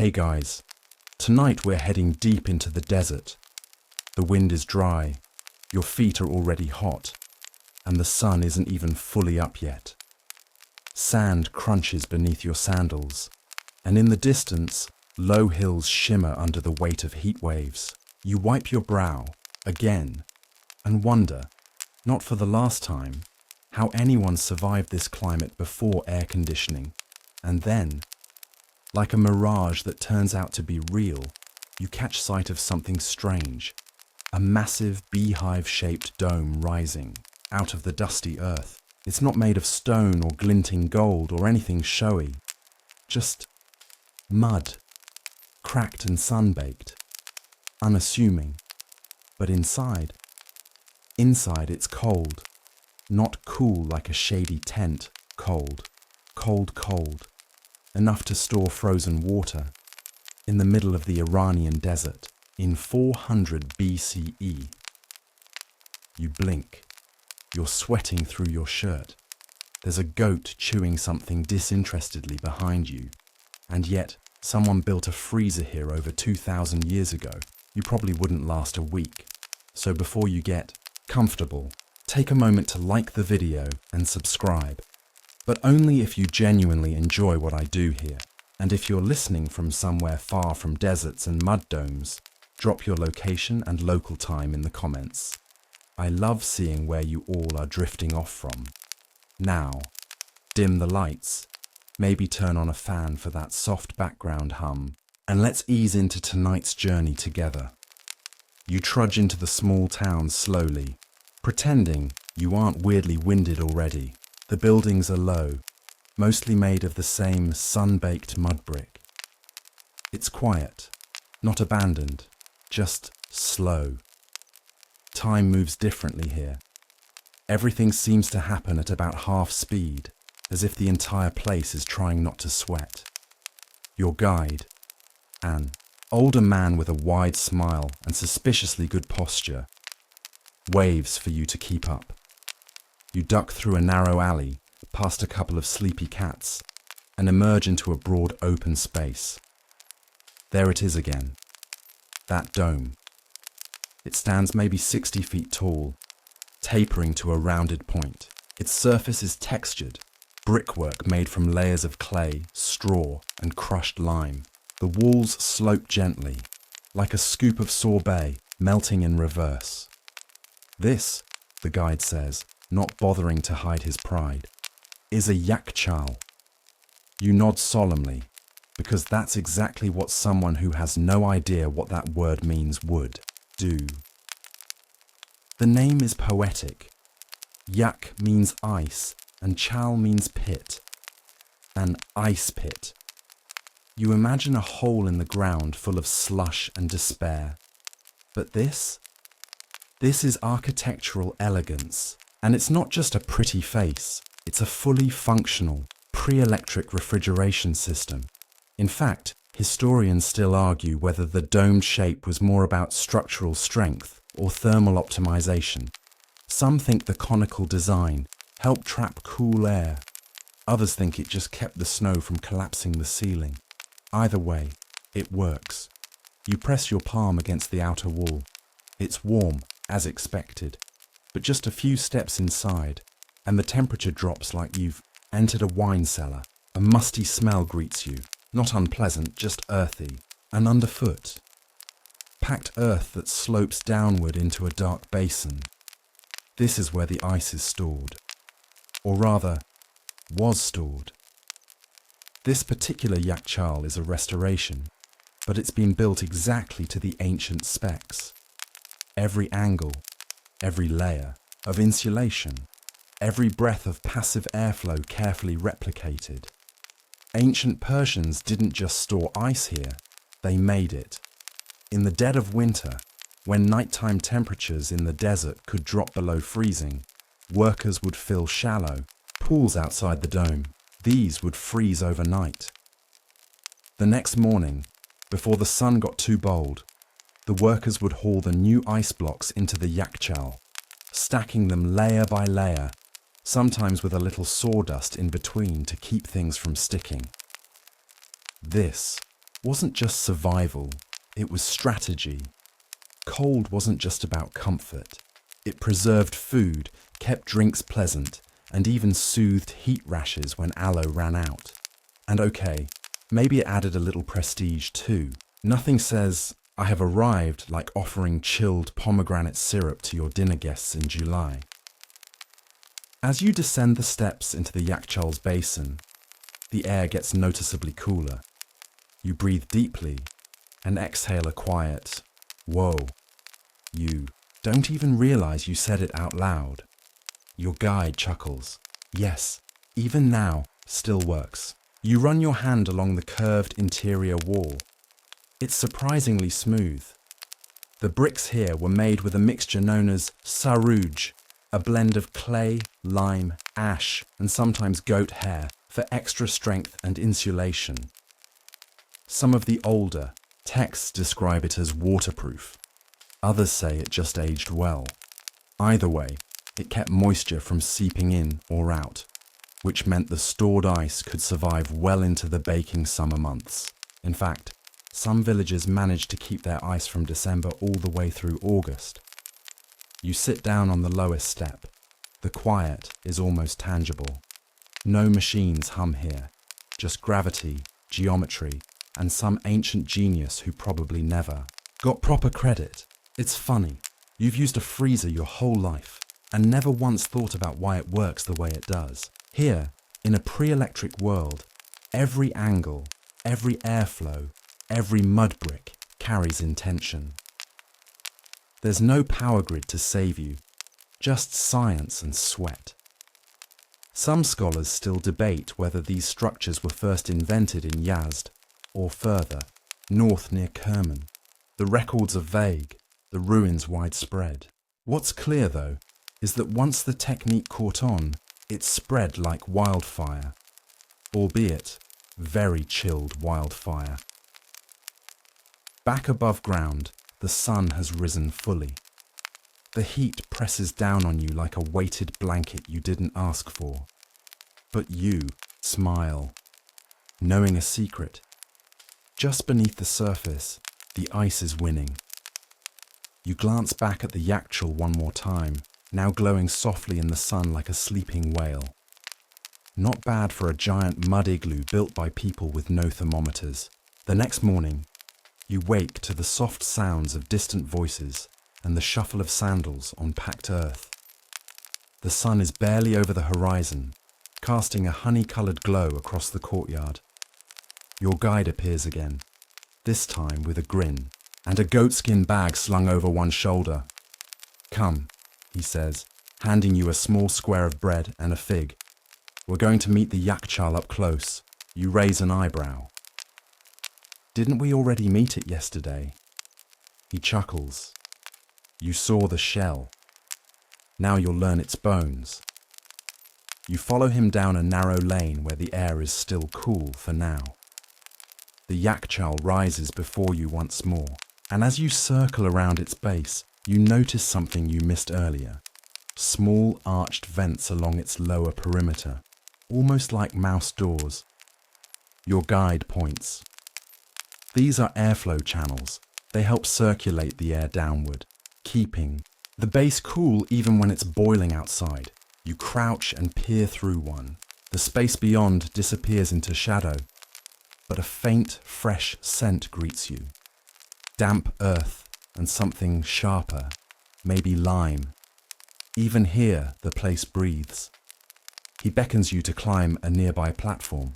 Hey guys, tonight we're heading deep into the desert. The wind is dry, your feet are already hot, and the sun isn't even fully up yet. Sand crunches beneath your sandals, and in the distance, low hills shimmer under the weight of heat waves. You wipe your brow, again, and wonder, not for the last time, how anyone survived this climate before air conditioning. And then, like a mirage that turns out to be real, you catch sight of something strange, a massive beehive-shaped dome rising out of the dusty earth. It's not made of stone or glinting gold or anything showy, just mud, cracked and sun-baked, unassuming. But inside it's cold, not cool like a shady tent, cold, enough to store frozen water in the middle of the Iranian desert in 400 BCE. You blink. You're sweating through your shirt. There's a goat chewing something disinterestedly behind you. And yet, someone built a freezer here over 2,000 years ago. You probably wouldn't last a week. So before you get comfortable, take a moment to like the video and subscribe. But only if you genuinely enjoy what I do here. And if you're listening from somewhere far from deserts and mud domes, drop your location and local time in the comments. I love seeing where you all are drifting off from. Now, dim the lights, maybe turn on a fan for that soft background hum, and let's ease into tonight's journey together. You trudge into the small town slowly, pretending you aren't weirdly winded already. The buildings are low, mostly made of the same sun-baked mud brick. It's quiet, not abandoned, just slow. Time moves differently here. Everything seems to happen at about half speed, as if the entire place is trying not to sweat. Your guide, an older man with a wide smile and suspiciously good posture, waves for you to keep up. You duck through a narrow alley, past a couple of sleepy cats, and emerge into a broad open space. There it is again, that dome. It stands maybe 60 feet tall, tapering to a rounded point. Its surface is textured, brickwork made from layers of clay, straw, and crushed lime. The walls slope gently, like a scoop of sorbet melting in reverse. This, the guide says, not bothering to hide his pride, is a yakhchāl. You nod solemnly, because that's exactly what someone who has no idea what that word means would do. The name is poetic. Yak means ice, and chal means pit. An ice pit. You imagine a hole in the ground full of slush and despair. But this is architectural elegance. And it's not just a pretty face, it's a fully functional, pre-electric refrigeration system. In fact, historians still argue whether the domed shape was more about structural strength or thermal optimization. Some think the conical design helped trap cool air. Others think it just kept the snow from collapsing the ceiling. Either way, it works. You press your palm against the outer wall. It's warm, as expected. But just a few steps inside, and the temperature drops like you've entered a wine cellar. A musty smell greets you, not unpleasant, just earthy, and underfoot. Packed earth that slopes downward into a dark basin. This is where the ice is stored. Or rather, was stored. This particular yakhchāl is a restoration, but it's been built exactly to the ancient specs. Every angle, every layer of insulation, every breath of passive airflow carefully replicated. Ancient Persians didn't just store ice here, they made it. In the dead of winter, when nighttime temperatures in the desert could drop below freezing, workers would fill shallow pools outside the dome. These would freeze overnight. The next morning, before the sun got too bold, the workers would haul the new ice blocks into the yakhchāl, stacking them layer by layer, sometimes with a little sawdust in between to keep things from sticking. This wasn't just survival, it was strategy. Cold wasn't just about comfort. It preserved food, kept drinks pleasant, and even soothed heat rashes when aloe ran out. And okay, maybe it added a little prestige too. Nothing says, "I have arrived," like offering chilled pomegranate syrup to your dinner guests in July. As you descend the steps into the Yakhchāls basin, the air gets noticeably cooler. You breathe deeply and exhale a quiet, "Whoa." You don't even realize you said it out loud. Your guide chuckles. Yes, even now, still works. You run your hand along the curved interior wall. It's surprisingly smooth. The bricks here were made with a mixture known as saruj, a blend of clay, lime, ash, and sometimes goat hair for extra strength and insulation. Some of the older texts describe it as waterproof. Others say it just aged well. Either way, it kept moisture from seeping in or out, which meant the stored ice could survive well into the baking summer months. In fact, some villagers managed to keep their ice from December all the way through August. You sit down on the lowest step. The quiet is almost tangible. No machines hum here, just gravity, geometry, and some ancient genius who probably never got proper credit. It's funny, you've used a freezer your whole life and never once thought about why it works the way it does. Here, in a pre-electric world, every angle, every airflow, every mud brick carries intention. There's no power grid to save you, just science and sweat. Some scholars still debate whether these structures were first invented in Yazd or further, north near Kerman. The records are vague, the ruins widespread. What's clear, though, is that once the technique caught on, it spread like wildfire, albeit very chilled wildfire. Back above ground, the sun has risen fully. The heat presses down on you like a weighted blanket you didn't ask for. But you smile, knowing a secret. Just beneath the surface, the ice is winning. You glance back at the yakhchāl one more time, now glowing softly in the sun like a sleeping whale. Not bad for a giant mud igloo built by people with no thermometers. The next morning, you wake to the soft sounds of distant voices and the shuffle of sandals on packed earth. The sun is barely over the horizon, casting a honey-coloured glow across the courtyard. Your guide appears again, this time with a grin and a goatskin bag slung over one shoulder. "Come," he says, handing you a small square of bread and a fig. "We're going to meet the yakhchāl up close." You raise an eyebrow. "Didn't we already meet it yesterday?" He chuckles. "You saw the shell. Now you'll learn its bones." You follow him down a narrow lane where the air is still cool for now. The yakhchāl rises before you once more, and as you circle around its base, you notice something you missed earlier. Small arched vents along its lower perimeter, almost like mouse doors. Your guide points. These are airflow channels. They help circulate the air downward, keeping the base cool even when it's boiling outside. You crouch and peer through one. The space beyond disappears into shadow, but a faint, fresh scent greets you. Damp earth and something sharper, maybe lime. Even here, the place breathes. He beckons you to climb a nearby platform.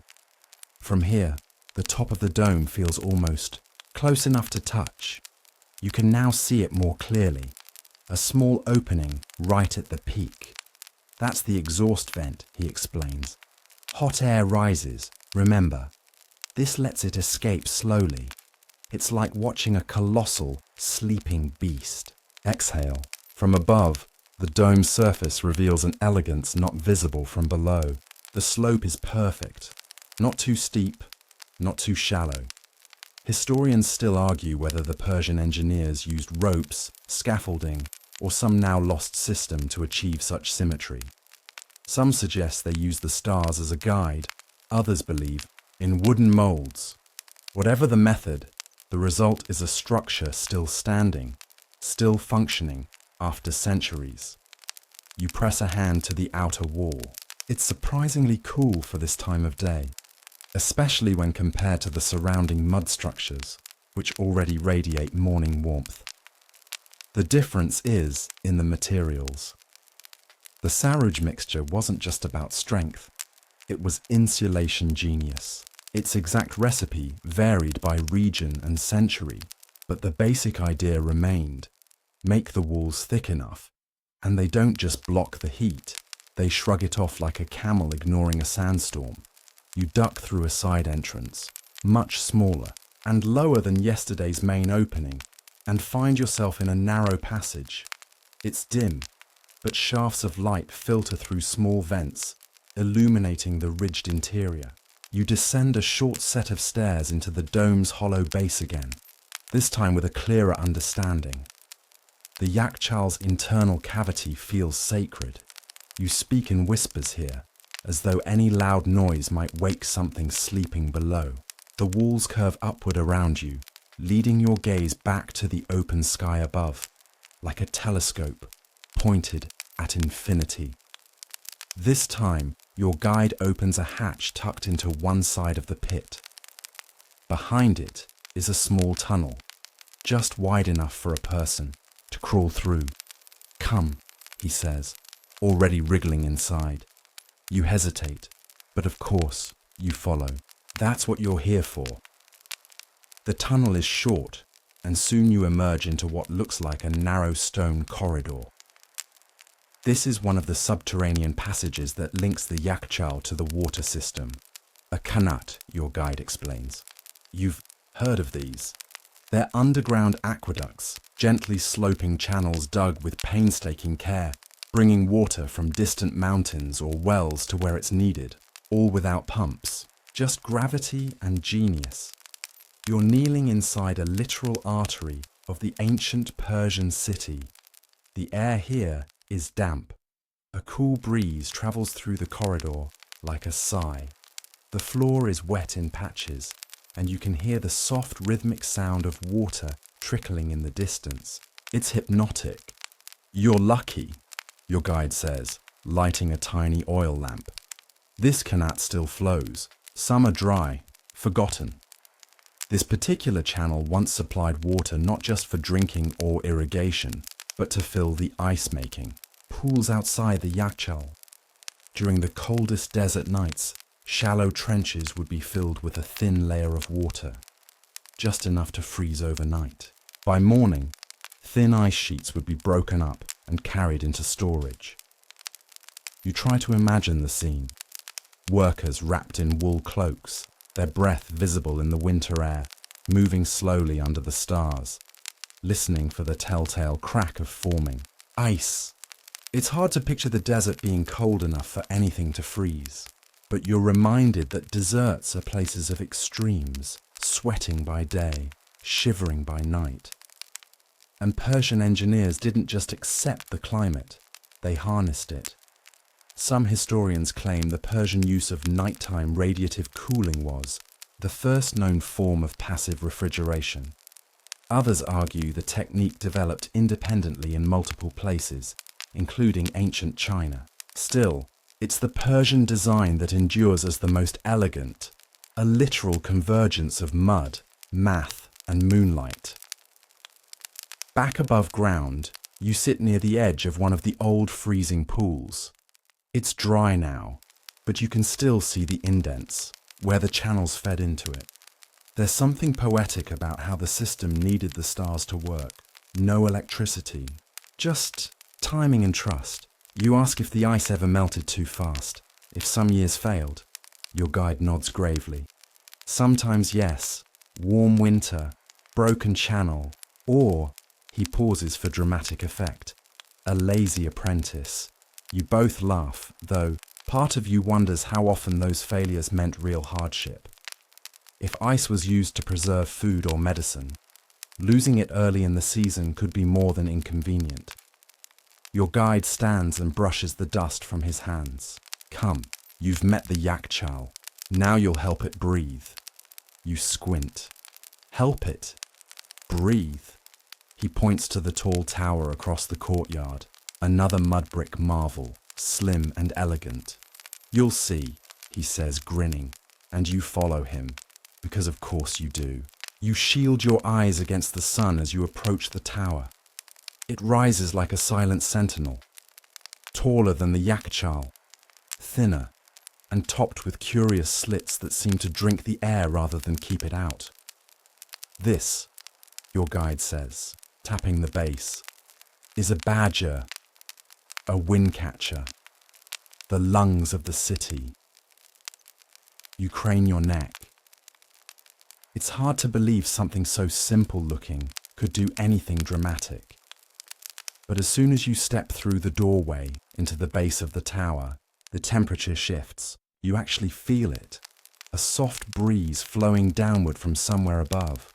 From here, the top of the dome feels almost close enough to touch. You can now see it more clearly. A small opening right at the peak. That's the exhaust vent, he explains. Hot air rises, remember. This lets it escape slowly. It's like watching a colossal, sleeping beast. Exhale. From above, the dome's surface reveals an elegance not visible from below. The slope is perfect. Not too steep, not too shallow. Historians still argue whether the Persian engineers used ropes, scaffolding, or some now lost system to achieve such symmetry. Some suggest they used the stars as a guide. Others believe in wooden molds. Whatever the method, the result is a structure still standing, still functioning after centuries. You press a hand to the outer wall. It's surprisingly cool for this time of day, especially when compared to the surrounding mud structures, which already radiate morning warmth. The difference is in the materials. The sarouj mixture wasn't just about strength, it was insulation genius. Its exact recipe varied by region and century, but the basic idea remained: make the walls thick enough, and they don't just block the heat, they shrug it off like a camel ignoring a sandstorm. You duck through a side entrance, much smaller and lower than yesterday's main opening, and find yourself in a narrow passage. It's dim, but shafts of light filter through small vents, illuminating the ridged interior. You descend a short set of stairs into the dome's hollow base again, this time with a clearer understanding. The yakhchāls' internal cavity feels sacred. You speak in whispers here, as though any loud noise might wake something sleeping below. The walls curve upward around you, leading your gaze back to the open sky above, like a telescope pointed at infinity. This time, your guide opens a hatch tucked into one side of the pit. Behind it is a small tunnel, just wide enough for a person to crawl through. "Come," he says, already wriggling inside. You hesitate, but of course, you follow. That's what you're here for. The tunnel is short, and soon you emerge into what looks like a narrow stone corridor. This is one of the subterranean passages that links the yakhchāl to the water system. A qanat, your guide explains. You've heard of these. They're underground aqueducts, gently sloping channels dug with painstaking care, bringing water from distant mountains or wells to where it's needed, all without pumps, just gravity and genius. You're kneeling inside a literal artery of the ancient Persian city. The air here is damp. A cool breeze travels through the corridor like a sigh. The floor is wet in patches, and you can hear the soft rhythmic sound of water trickling in the distance. It's hypnotic. "You're lucky," your guide says, lighting a tiny oil lamp. This qanat still flows. Some are dry, forgotten. This particular channel once supplied water not just for drinking or irrigation, but to fill the ice-making pools outside the yakhchāl. During the coldest desert nights, shallow trenches would be filled with a thin layer of water, just enough to freeze overnight. By morning, thin ice sheets would be broken up and carried into storage. You try to imagine the scene. Workers wrapped in wool cloaks, their breath visible in the winter air, moving slowly under the stars, listening for the telltale crack of forming ice. It's hard to picture the desert being cold enough for anything to freeze, but you're reminded that deserts are places of extremes, sweating by day, shivering by night. And Persian engineers didn't just accept the climate, they harnessed it. Some historians claim the Persian use of nighttime radiative cooling was the first known form of passive refrigeration. Others argue the technique developed independently in multiple places, including ancient China. Still, it's the Persian design that endures as the most elegant, a literal convergence of mud, math, and moonlight. Back above ground, you sit near the edge of one of the old freezing pools. It's dry now, but you can still see the indents, where the channels fed into it. There's something poetic about how the system needed the stars to work. No electricity, just timing and trust. You ask if the ice ever melted too fast, if some years failed. Your guide nods gravely. Sometimes yes, warm winter, broken channel, or, he pauses for dramatic effect, a lazy apprentice. You both laugh, though part of you wonders how often those failures meant real hardship. If ice was used to preserve food or medicine, losing it early in the season could be more than inconvenient. Your guide stands and brushes the dust from his hands. "Come, you've met the yakhchāl. Now you'll help it breathe." You squint. Help it. Breathe. He points to the tall tower across the courtyard, another mud brick marvel, slim and elegant. You'll see, he says, grinning, and you follow him, because of course you do. You shield your eyes against the sun as you approach the tower. It rises like a silent sentinel, taller than the yakhchāl, thinner, and topped with curious slits that seem to drink the air rather than keep it out. This, your guide says, tapping the base, is a badger, a windcatcher, the lungs of the city. You crane your neck. It's hard to believe something so simple looking could do anything dramatic. But as soon as you step through the doorway into the base of the tower, the temperature shifts. You actually feel it. A soft breeze flowing downward from somewhere above,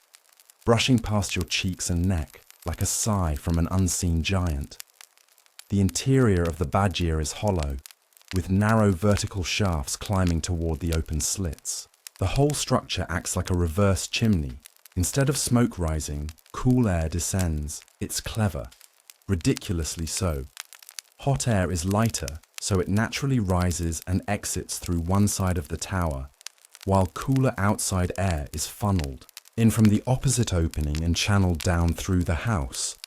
brushing past your cheeks and neck like a sigh from an unseen giant. The interior of the badger is hollow, with narrow vertical shafts climbing toward the open slits. The whole structure acts like a reverse chimney. Instead of smoke rising, cool air descends. It's clever, ridiculously so. Hot air is lighter, so it naturally rises and exits through one side of the tower, while cooler outside air is funneled in from the opposite opening and channeled down through the house,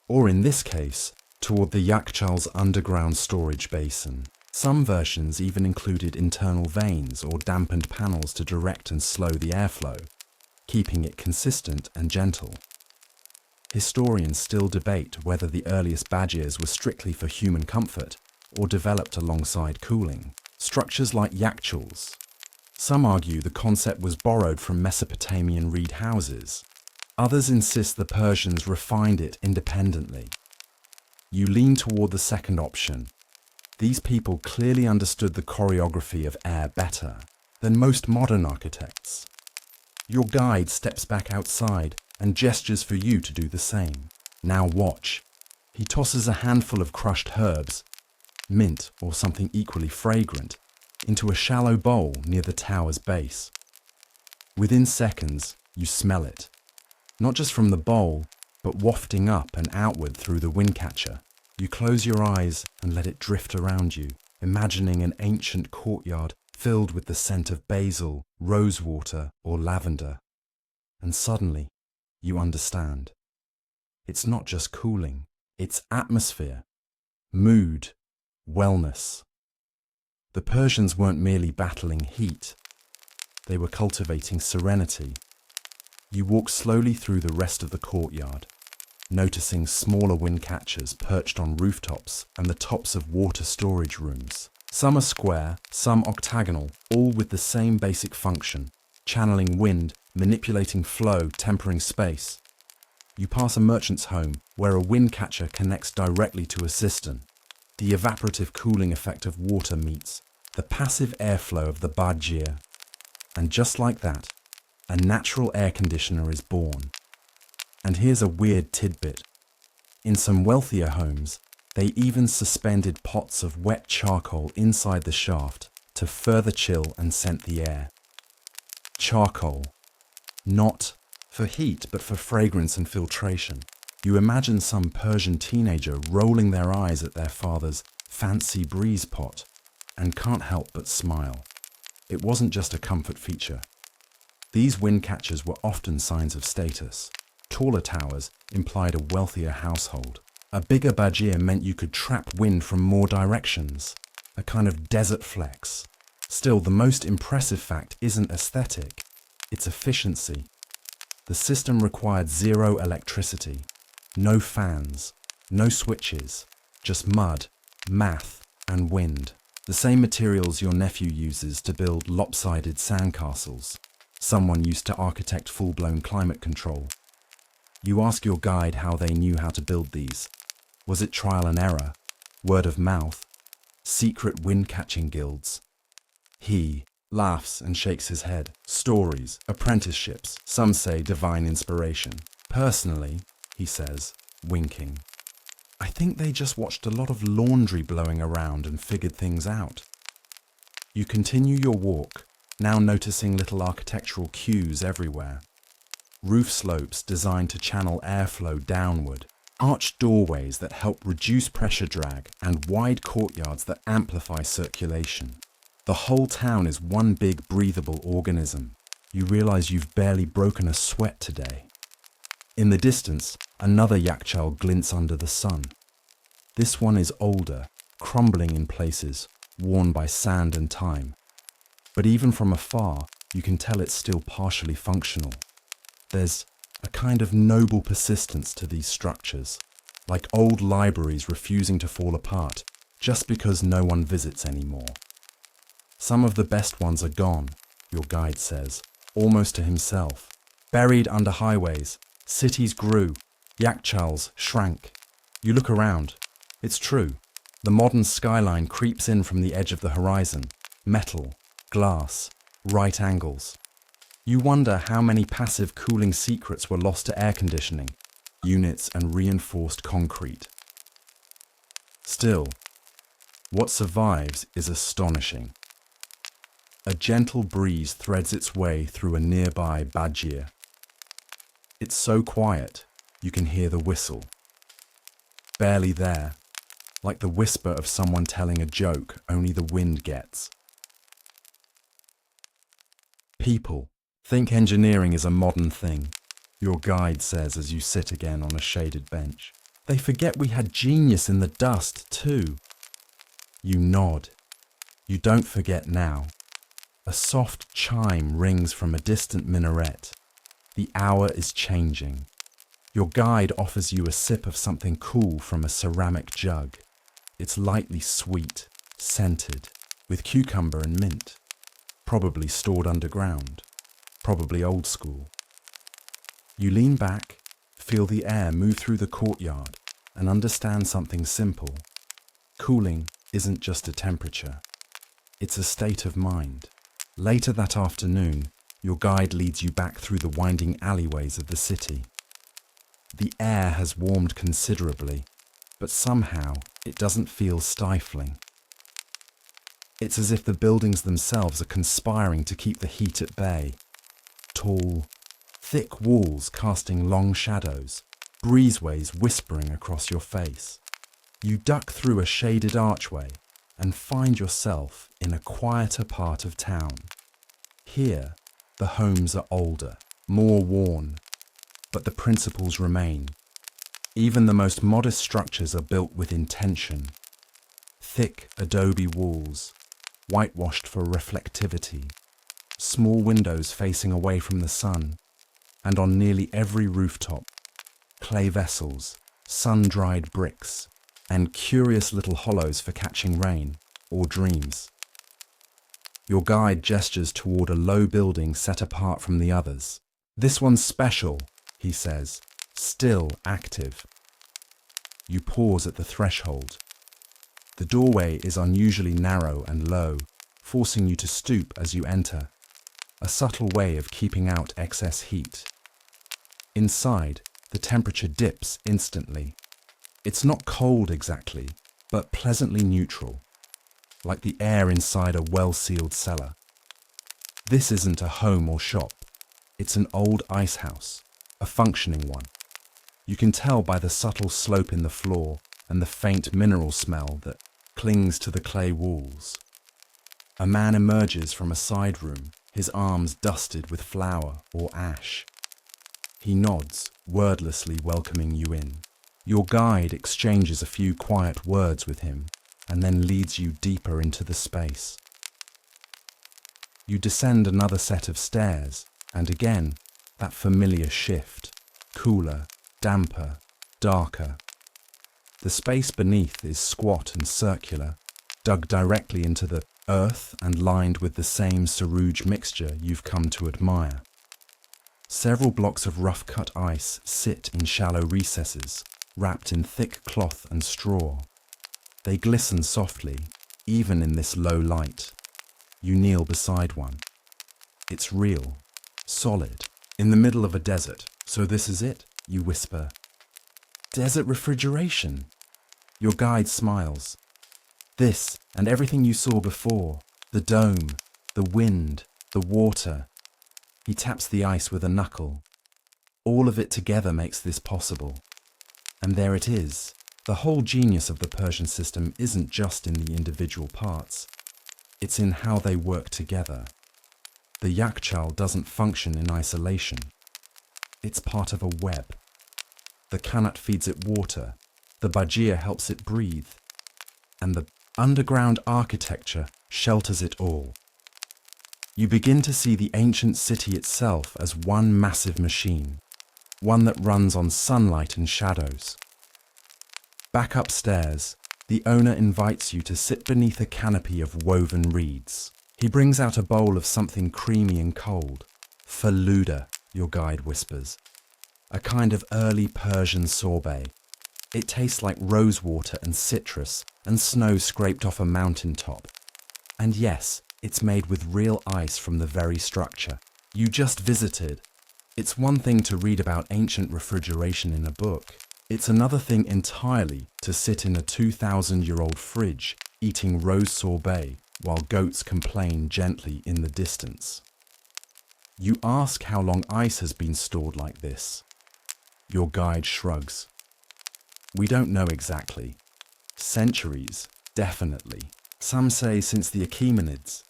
or in this case, toward the yakhchāls' underground storage basin. Some versions even included internal veins or dampened panels to direct and slow the airflow, keeping it consistent and gentle. Historians still debate whether the earliest badgers were strictly for human comfort or developed alongside cooling. Structures like yakhchāls. Some argue the concept was borrowed from Mesopotamian reed houses. Others insist the Persians refined it independently. You lean toward the second option. These people clearly understood the choreography of air better than most modern architects. Your guide steps back outside and gestures for you to do the same. Now watch. He tosses a handful of crushed herbs, mint or something equally fragrant, into a shallow bowl near the tower's base. Within seconds, you smell it, not just from the bowl, but wafting up and outward through the windcatcher. You close your eyes and let it drift around you, imagining an ancient courtyard filled with the scent of basil, rosewater, or lavender. And suddenly, you understand. It's not just cooling, it's atmosphere, mood, wellness. The Persians weren't merely battling heat, they were cultivating serenity. You walk slowly through the rest of the courtyard, noticing smaller windcatchers perched on rooftops and the tops of water storage rooms. Some are square, some octagonal, all with the same basic function: channeling wind, manipulating flow, tempering space. You pass a merchant's home where a windcatcher connects directly to a cistern. The evaporative cooling effect of water meets the passive airflow of the badger. And just like that, a natural air conditioner is born. And here's a weird tidbit. In some wealthier homes, they even suspended pots of wet charcoal inside the shaft to further chill and scent the air. Charcoal, not for heat, but for fragrance and filtration. You imagine some Persian teenager rolling their eyes at their father's fancy breeze pot and can't help but smile. It wasn't just a comfort feature. These windcatchers were often signs of status. Taller towers implied a wealthier household. A bigger badger meant you could trap wind from more directions, a kind of desert flex. Still, the most impressive fact isn't aesthetic, it's efficiency. The system required zero electricity, no fans, no switches, just mud, math, and wind. The same materials your nephew uses to build lopsided sandcastles. Someone used to architect full-blown climate control. You ask your guide how they knew how to build these. Was it trial and error? Word of mouth? Secret wind-catching guilds? He laughs and shakes his head. Stories, apprenticeships, some say divine inspiration. Personally, he says, winking, I think they just watched a lot of laundry blowing around and figured things out. You continue your walk, now noticing little architectural cues everywhere. Roof slopes designed to channel airflow downward, arched doorways that help reduce pressure drag, and wide courtyards that amplify circulation. The whole town is one big breathable organism. You realize you've barely broken a sweat today. In the distance, another yakhchāl glints under the sun. This one is older, crumbling in places, worn by sand and time. But even from afar, you can tell it's still partially functional. There's a kind of noble persistence to these structures, like old libraries refusing to fall apart just because no one visits anymore. Some of the best ones are gone, your guide says, almost to himself. Buried under highways, cities grew, yakhchāls shrank. You look around. It's true. The modern skyline creeps in from the edge of the horizon. Metal, glass, right angles. You wonder how many passive cooling secrets were lost to air conditioning, units and reinforced concrete. Still, what survives is astonishing. A gentle breeze threads its way through a nearby bajir. It's so quiet, you can hear the whistle. Barely there, like the whisper of someone telling a joke only the wind gets. People think engineering is a modern thing, your guide says as you sit again on a shaded bench. They forget we had genius in the dust too. You nod. You don't forget now. A soft chime rings from a distant minaret. The hour is changing. Your guide offers you a sip of something cool from a ceramic jug. It's lightly sweet, scented, with cucumber and mint. Probably stored underground. Probably old school. You lean back, feel the air move through the courtyard, and understand something simple. Cooling isn't just a temperature. It's a state of mind. Later that afternoon, your guide leads you back through the winding alleyways of the city. The air has warmed considerably, but somehow it doesn't feel stifling. It's as if the buildings themselves are conspiring to keep the heat at bay. Tall, thick walls casting long shadows, breezeways whispering across your face. You duck through a shaded archway and find yourself in a quieter part of town. Here, the homes are older, more worn, but the principles remain. Even the most modest structures are built with intention. Thick adobe walls, whitewashed for reflectivity, small windows facing away from the sun, and on nearly every rooftop, clay vessels, sun-dried bricks, and curious little hollows for catching rain or dreams. Your guide gestures toward a low building set apart from the others. This one's special, he says, still active. You pause at the threshold. The doorway is unusually narrow and low, forcing you to stoop as you enter, a subtle way of keeping out excess heat. Inside, the temperature dips instantly. It's not cold exactly, but pleasantly neutral, like the air inside a well-sealed cellar. This isn't a home or shop. It's an old ice house, a functioning one. You can tell by the subtle slope in the floor and the faint mineral smell that clings to the clay walls. A man emerges from a side room, his arms dusted with flour or ash. He nods, wordlessly welcoming you in. Your guide exchanges a few quiet words with him and then leads you deeper into the space. You descend another set of stairs, and again, that familiar shift. Cooler, damper, darker. The space beneath is squat and circular, dug directly into the earth and lined with the same sarouge mixture you've come to admire. Several blocks of rough-cut ice sit in shallow recesses, wrapped in thick cloth and straw. They glisten softly, even in this low light. You kneel beside one. It's real, solid, in the middle of a desert. So this is it, you whisper. Desert refrigeration. Your guide smiles. This and everything you saw before, the dome, the wind, the water. He taps the ice with a knuckle. All of it together makes this possible. And there it is. The whole genius of the Persian system isn't just in the individual parts. It's in how they work together. The yakhchāl doesn't function in isolation. It's part of a web. The kanat feeds it water. The bajir helps it breathe. And the underground architecture shelters it all. You begin to see the ancient city itself as one massive machine, one that runs on sunlight and shadows. Back upstairs, the owner invites you to sit beneath a canopy of woven reeds. He brings out a bowl of something creamy and cold. Faluda, your guide whispers. A kind of early Persian sorbet. It tastes like rosewater and citrus and snow scraped off a mountaintop. And yes, it's made with real ice from the very structure you just visited. It's one thing to read about ancient refrigeration in a book. It's another thing entirely to sit in a 2,000-year-old fridge eating rose sorbet while goats complain gently in the distance. You ask how long ice has been stored like this. Your guide shrugs. We don't know exactly. Centuries, definitely. Some say since the Achaemenids.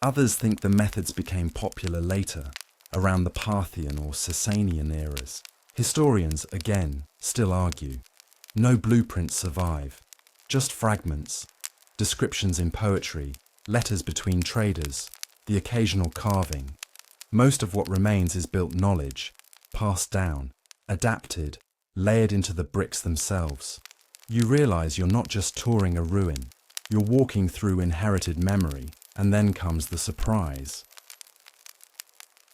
Others think the methods became popular later, around the Parthian or Sasanian eras. Historians, again, still argue. No blueprints survive, just fragments, descriptions in poetry, letters between traders, the occasional carving. Most of what remains is built knowledge, passed down, adapted, layered into the bricks themselves. You realize you're not just touring a ruin, you're walking through inherited memory, and then comes the surprise.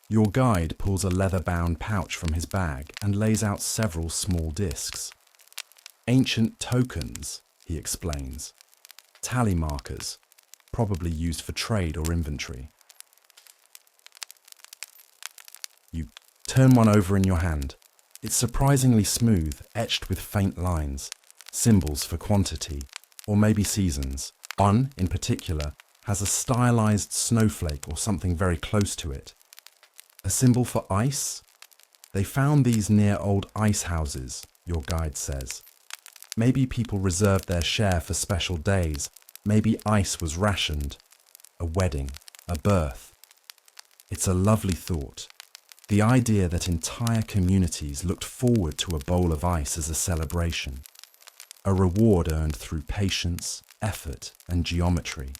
Your guide pulls a leather-bound pouch from his bag and lays out several small discs. Ancient tokens, he explains. Tally markers, probably used for trade or inventory. You turn one over in your hand. It's surprisingly smooth, etched with faint lines, symbols for quantity, or maybe seasons. One, in particular, has a stylized snowflake or something very close to it. A symbol for ice? They found these near old ice houses, your guide says. Maybe people reserved their share for special days. Maybe ice was rationed. A wedding, a birth. It's a lovely thought. The idea that entire communities looked forward to a bowl of ice as a celebration. A reward earned through patience, effort, and geometry.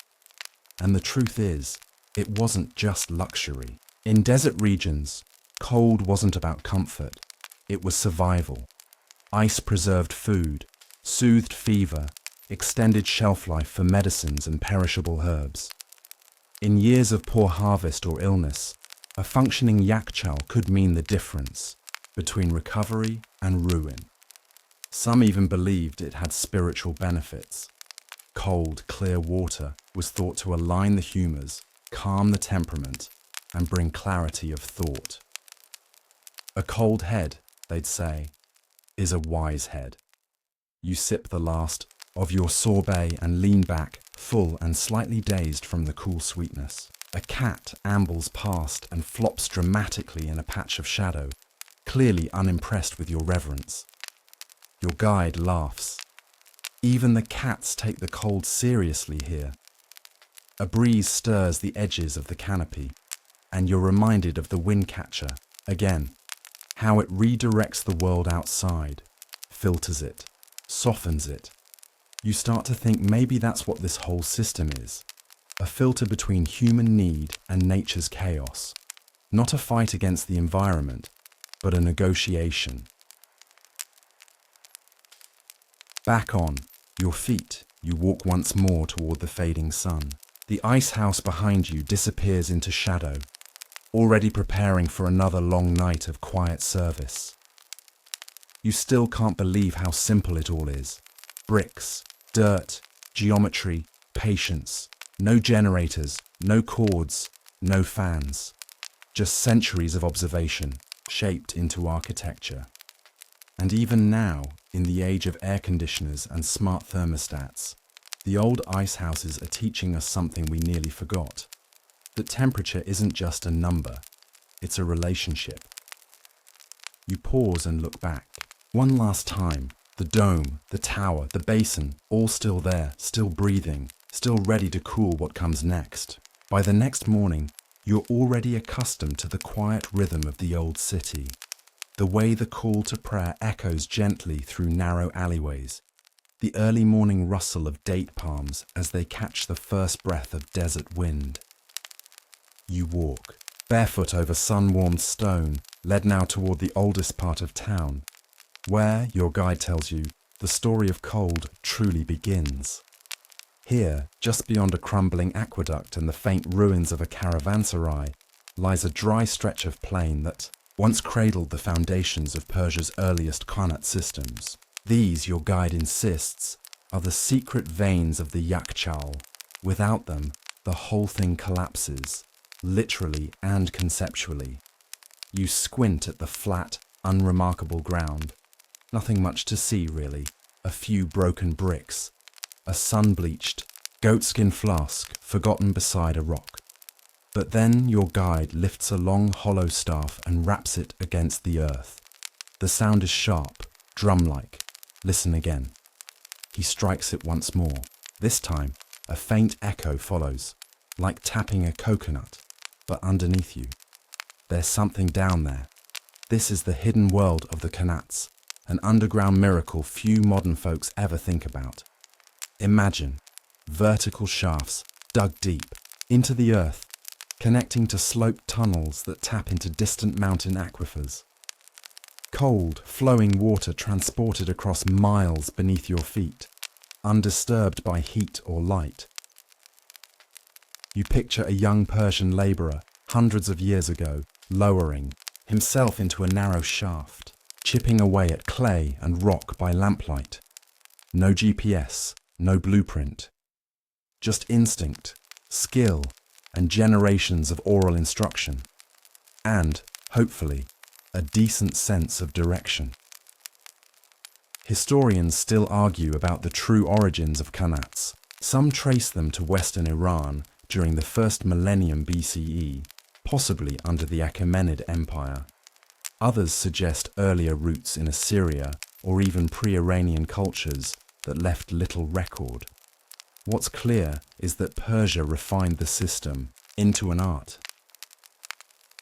And the truth is, it wasn't just luxury. In desert regions, cold wasn't about comfort, it was survival. Ice preserved food, soothed fever, extended shelf life for medicines and perishable herbs. In years of poor harvest or illness, a functioning yakhchāl could mean the difference between recovery and ruin. Some even believed it had spiritual benefits. Cold, clear water was thought to align the humours, calm the temperament, and bring clarity of thought. A cold head, they'd say, is a wise head. You sip the last of your sorbet and lean back, full and slightly dazed from the cool sweetness. A cat ambles past and flops dramatically in a patch of shadow, clearly unimpressed with your reverence. Your guide laughs. Even the cats take the cold seriously here. A breeze stirs the edges of the canopy, and you're reminded of the windcatcher, again, how it redirects the world outside, filters it, softens it. You start to think maybe that's what this whole system is, a filter between human need and nature's chaos, not a fight against the environment, but a negotiation. Back on your feet, you walk once more toward the fading sun. The ice house behind you disappears into shadow, already preparing for another long night of quiet service. You still can't believe how simple it all is. Bricks, dirt, geometry, patience. No generators, no cords, no fans. Just centuries of observation, shaped into architecture. And even now, in the age of air conditioners and smart thermostats, the old ice houses are teaching us something we nearly forgot. that temperature isn't just a number, it's a relationship. You pause and look back. One last time, the dome, the tower, the basin, all still there, still breathing, still ready to cool what comes next. By the next morning, you're already accustomed to the quiet rhythm of the old city, the way the call to prayer echoes gently through narrow alleyways, the early morning rustle of date palms as they catch the first breath of desert wind. You walk, barefoot over sun-warmed stone, led now toward the oldest part of town, where, your guide tells you, the story of cold truly begins. Here, just beyond a crumbling aqueduct and the faint ruins of a caravanserai, lies a dry stretch of plain that once cradled the foundations of Persia's earliest Khanate systems. These, your guide insists, are the secret veins of the yakhchāls. Without them, the whole thing collapses, literally and conceptually. You squint at the flat, unremarkable ground. Nothing much to see, really. A few broken bricks. A sun-bleached, goatskin flask forgotten beside a rock. But then your guide lifts a long hollow staff and raps it against the earth. The sound is sharp, drum-like. Listen again. He strikes it once more. This time, a faint echo follows, like tapping a coconut, but underneath you. There's something down there. This is the hidden world of the Khanates, an underground miracle few modern folks ever think about. Imagine vertical shafts dug deep into the earth, connecting to sloped tunnels that tap into distant mountain aquifers. Cold, flowing water transported across miles beneath your feet, undisturbed by heat or light. You picture a young Persian labourer, hundreds of years ago, lowering himself into a narrow shaft, chipping away at clay and rock by lamplight. No GPS, no blueprint. Just instinct, skill, and generations of oral instruction. And, hopefully, a decent sense of direction. Historians still argue about the true origins of Khanates. Some trace them to western Iran during the first millennium BCE, possibly under the Achaemenid Empire. Others suggest earlier roots in Assyria or even pre-Iranian cultures that left little record. What's clear is that Persia refined the system into an art.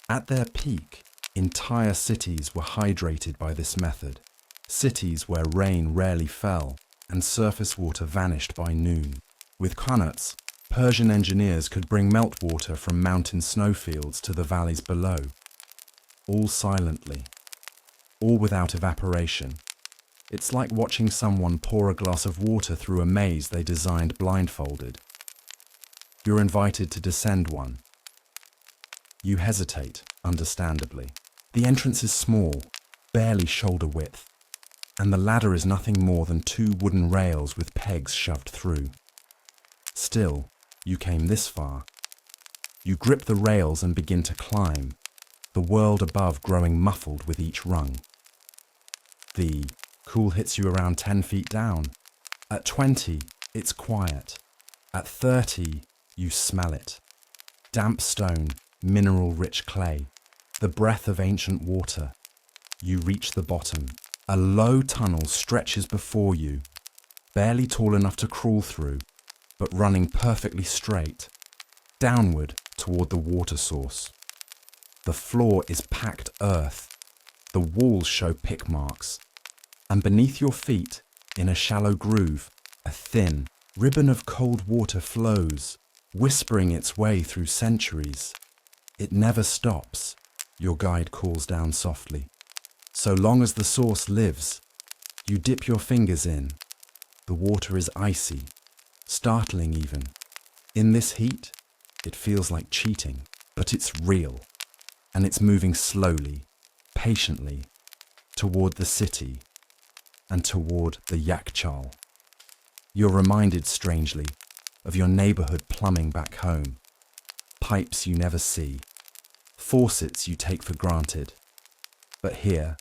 At their peak, entire cities were hydrated by this method, cities where rain rarely fell and surface water vanished by noon. With Khanates, Persian engineers could bring meltwater from mountain snowfields to the valleys below, all silently, all without evaporation. It's like watching someone pour a glass of water through a maze they designed blindfolded. You're invited to descend one. You hesitate, understandably. The entrance is small, barely shoulder width, and the ladder is nothing more than 2 wooden rails with pegs shoved through. Still, you came this far. You grip the rails and begin to climb, the world above growing muffled with each rung. The cool hits you around 10 feet down. At 20, it's quiet. At 30, you smell it. Damp stone, mineral-rich clay, the breath of ancient water. You reach the bottom. A low tunnel stretches before you, barely tall enough to crawl through, but running perfectly straight, downward toward the water source. The floor is packed earth. The walls show pick marks. And beneath your feet, in a shallow groove, a thin ribbon of cold water flows, whispering its way through centuries. It never stops, your guide calls down softly. So long as the source lives, you dip your fingers in. The water is icy, startling even. In this heat, it feels like cheating, but it's real. And it's moving slowly, patiently, toward the city and toward the yakhchāls. You're reminded, strangely, of your neighborhood plumbing back home. Pipes you never see, faucets you take for granted. But here,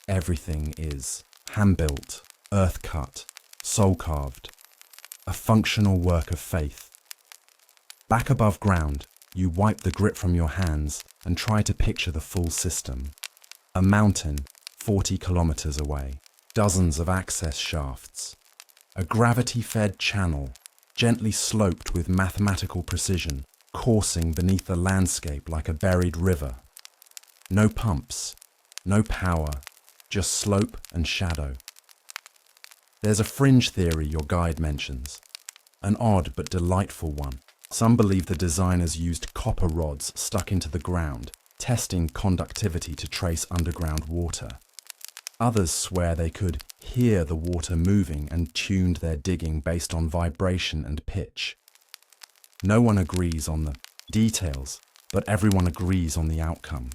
everything is hand-built, earth-cut, soul-carved, a functional work of faith. Back above ground, You wipe the grip from your hands and try to picture the full system. A mountain 40 kilometers away, dozens of access shafts, a gravity-fed channel gently sloped with mathematical precision, coursing beneath the landscape like a buried river. No pumps, no power, just slope and shadow. There's a fringe theory your guide mentions, an odd but delightful one. Some believe the designers used copper rods stuck into the ground, testing conductivity to trace underground water. Others swear they could hear the water moving and tuned their digging based on vibration and pitch. No one agrees on the details, but everyone agrees on the outcome.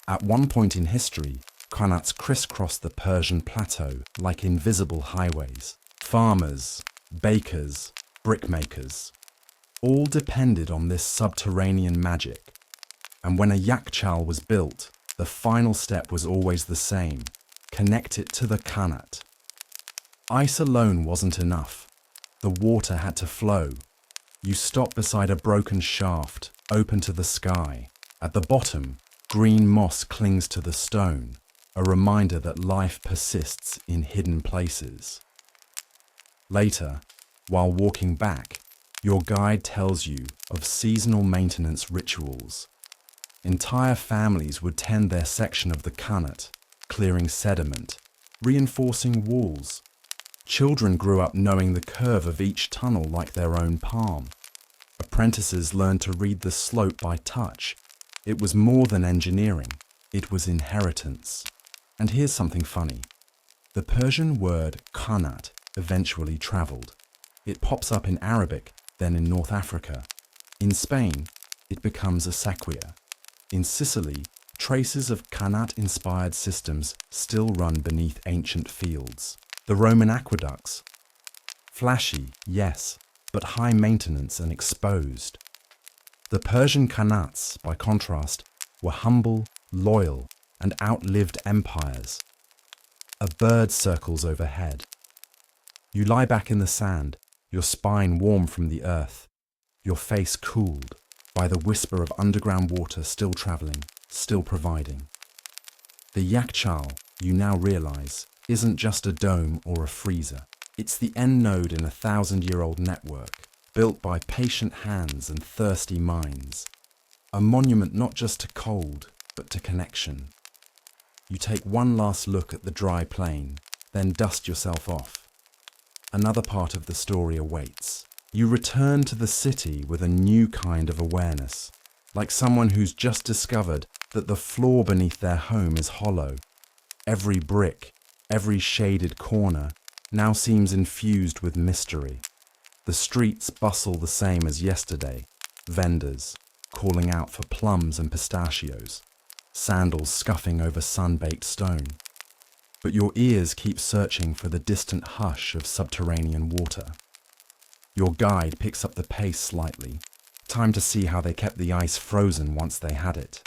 At one point in history, qanats crisscrossed the Persian plateau like invisible highways. Farmers, bakers, brickmakers, all depended on this subterranean magic. And when a yakhchāl was built, the final step was always the same: connect it to the qanat. Ice alone wasn't enough. The water had to flow. You stop beside a broken shaft, open to the sky. At the bottom, green moss clings to the stone, a reminder that life persists in hidden places. Later, while walking back, your guide tells you of seasonal maintenance rituals. Entire families would tend their section of the qanat, clearing sediment, reinforcing walls. Children grew up knowing the curve of each tunnel like their own palm. Apprentices learned to read the slope by touch. It was more than engineering, it was inheritance. And here's something funny. The Persian word qanat eventually travelled. It pops up in Arabic, then in North Africa. In Spain, it becomes a sequia. In Sicily, traces of qanat-inspired systems still run beneath ancient fields. The Roman aqueducts. Flashy, yes, but high maintenance and exposed. The Persian qanats, by contrast, were humble, loyal, and outlived empires. A bird circles overhead. You lie back in the sand, your spine warm from the earth, your face cooled by the whisper of underground water still travelling, still providing. The yakhchāl, you now realise, isn't just a dome or a freezer. It's the end node in a 1,000-year-old network, built by patient hands and thirsty minds. A monument not just to cold, but to connection. You take one last look at the dry plain, then dust yourself off. Another part of the story awaits. You return to the city with a new kind of awareness, like someone who's just discovered that the floor beneath their home is hollow. Every brick, every shaded corner now seems infused with mystery. The streets bustle the same as yesterday, vendors calling out for plums and pistachios, sandals scuffing over sun-baked stone. But your ears keep searching for the distant hush of subterranean water. Your guide picks up the pace slightly. Time to see how they kept the ice frozen once they had it.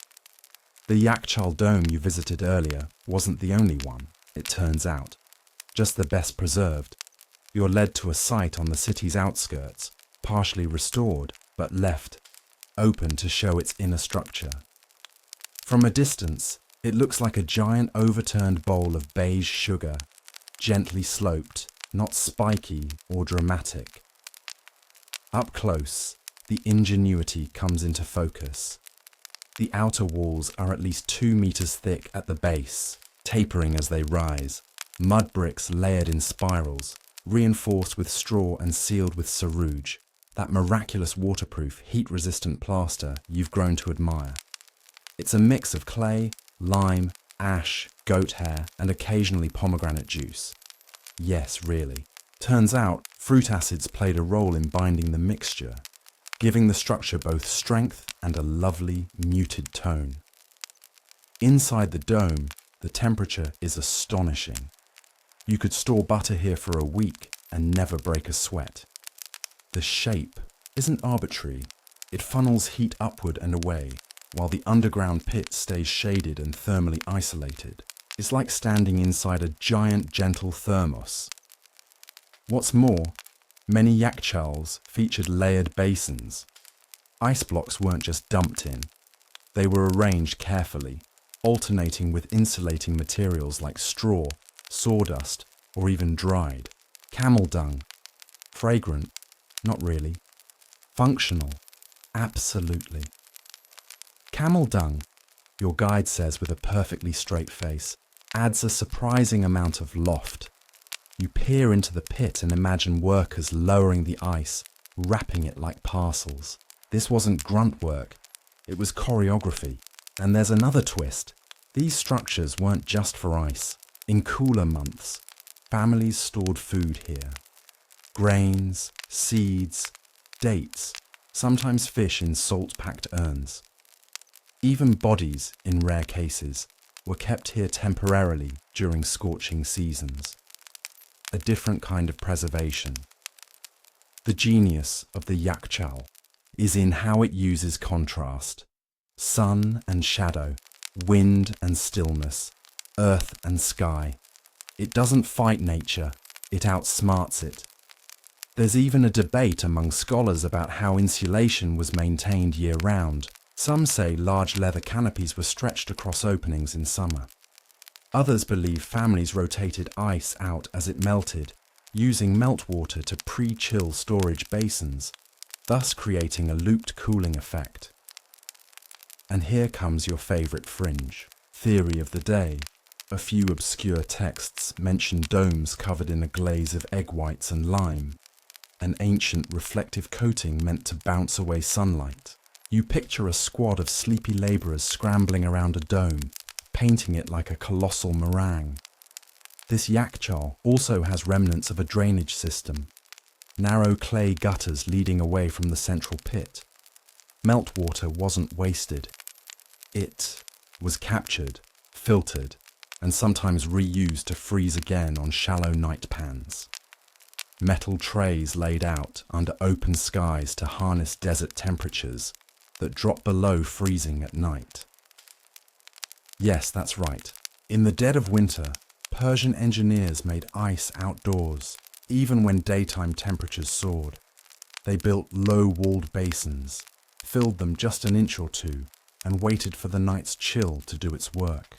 The yakhchāl dome you visited earlier wasn't the only one, it turns out. Just the best preserved. You're led to a site on the city's outskirts, partially restored, but left, open to show its inner structure. From a distance, it looks like a giant overturned bowl of beige sugar, gently sloped, not spiky or dramatic. Up close, the ingenuity comes into focus. The outer walls are at least 2 meters thick at the base, tapering as they rise. Mud bricks layered in spirals, reinforced with straw and sealed with sarouj, that miraculous waterproof, heat-resistant plaster you've grown to admire. It's a mix of clay, lime, ash, goat hair, and occasionally pomegranate juice. Yes, really. Turns out, fruit acids played a role in binding the mixture, giving the structure both strength and a lovely, muted tone. Inside the dome, the temperature is astonishing. You could store butter here for a week and never break a sweat. The shape isn't arbitrary. It funnels heat upward and away, while the underground pit stays shaded and thermally isolated. It's like standing inside a giant, gentle thermos. What's more, many yakhchāls featured layered basins. Ice blocks weren't just dumped in. They were arranged carefully, alternating with insulating materials like straw, sawdust, or even dried. Camel dung. Fragrant? Not really. Functional? Absolutely. Camel dung, your guide says with a perfectly straight face, adds a surprising amount of loft. You peer into the pit and imagine workers lowering the ice, wrapping it like parcels. This wasn't grunt work, it was choreography. And there's another twist. These structures weren't just for ice. In cooler months, families stored food here. Grains, seeds, dates, sometimes fish in salt-packed urns. Even bodies, in rare cases, were kept here temporarily during scorching seasons. A different kind of preservation. The genius of the yakhchāl is in how it uses contrast. Sun and shadow, wind and stillness, earth and sky. It doesn't fight nature, it outsmarts it. There's even a debate among scholars about how insulation was maintained year-round. Some say large leather canopies were stretched across openings in summer. Others believe families rotated ice out as it melted, using meltwater to pre-chill storage basins, thus creating a looped cooling effect. And here comes your favourite fringe, theory of the day. A few obscure texts mention domes covered in a glaze of egg whites and lime, an ancient reflective coating meant to bounce away sunlight. You picture a squad of sleepy labourers scrambling around a dome, painting it like a colossal meringue. This yakhchāl also has remnants of a drainage system, narrow clay gutters leading away from the central pit. Meltwater wasn't wasted. It was captured, filtered, and sometimes reused to freeze again on shallow night pans. Metal trays laid out under open skies to harness desert temperatures that drop below freezing at night. Yes, that's right. In the dead of winter, Persian engineers made ice outdoors, even when daytime temperatures soared. They built low-walled basins, filled them just an inch or two, and waited for the night's chill to do its work.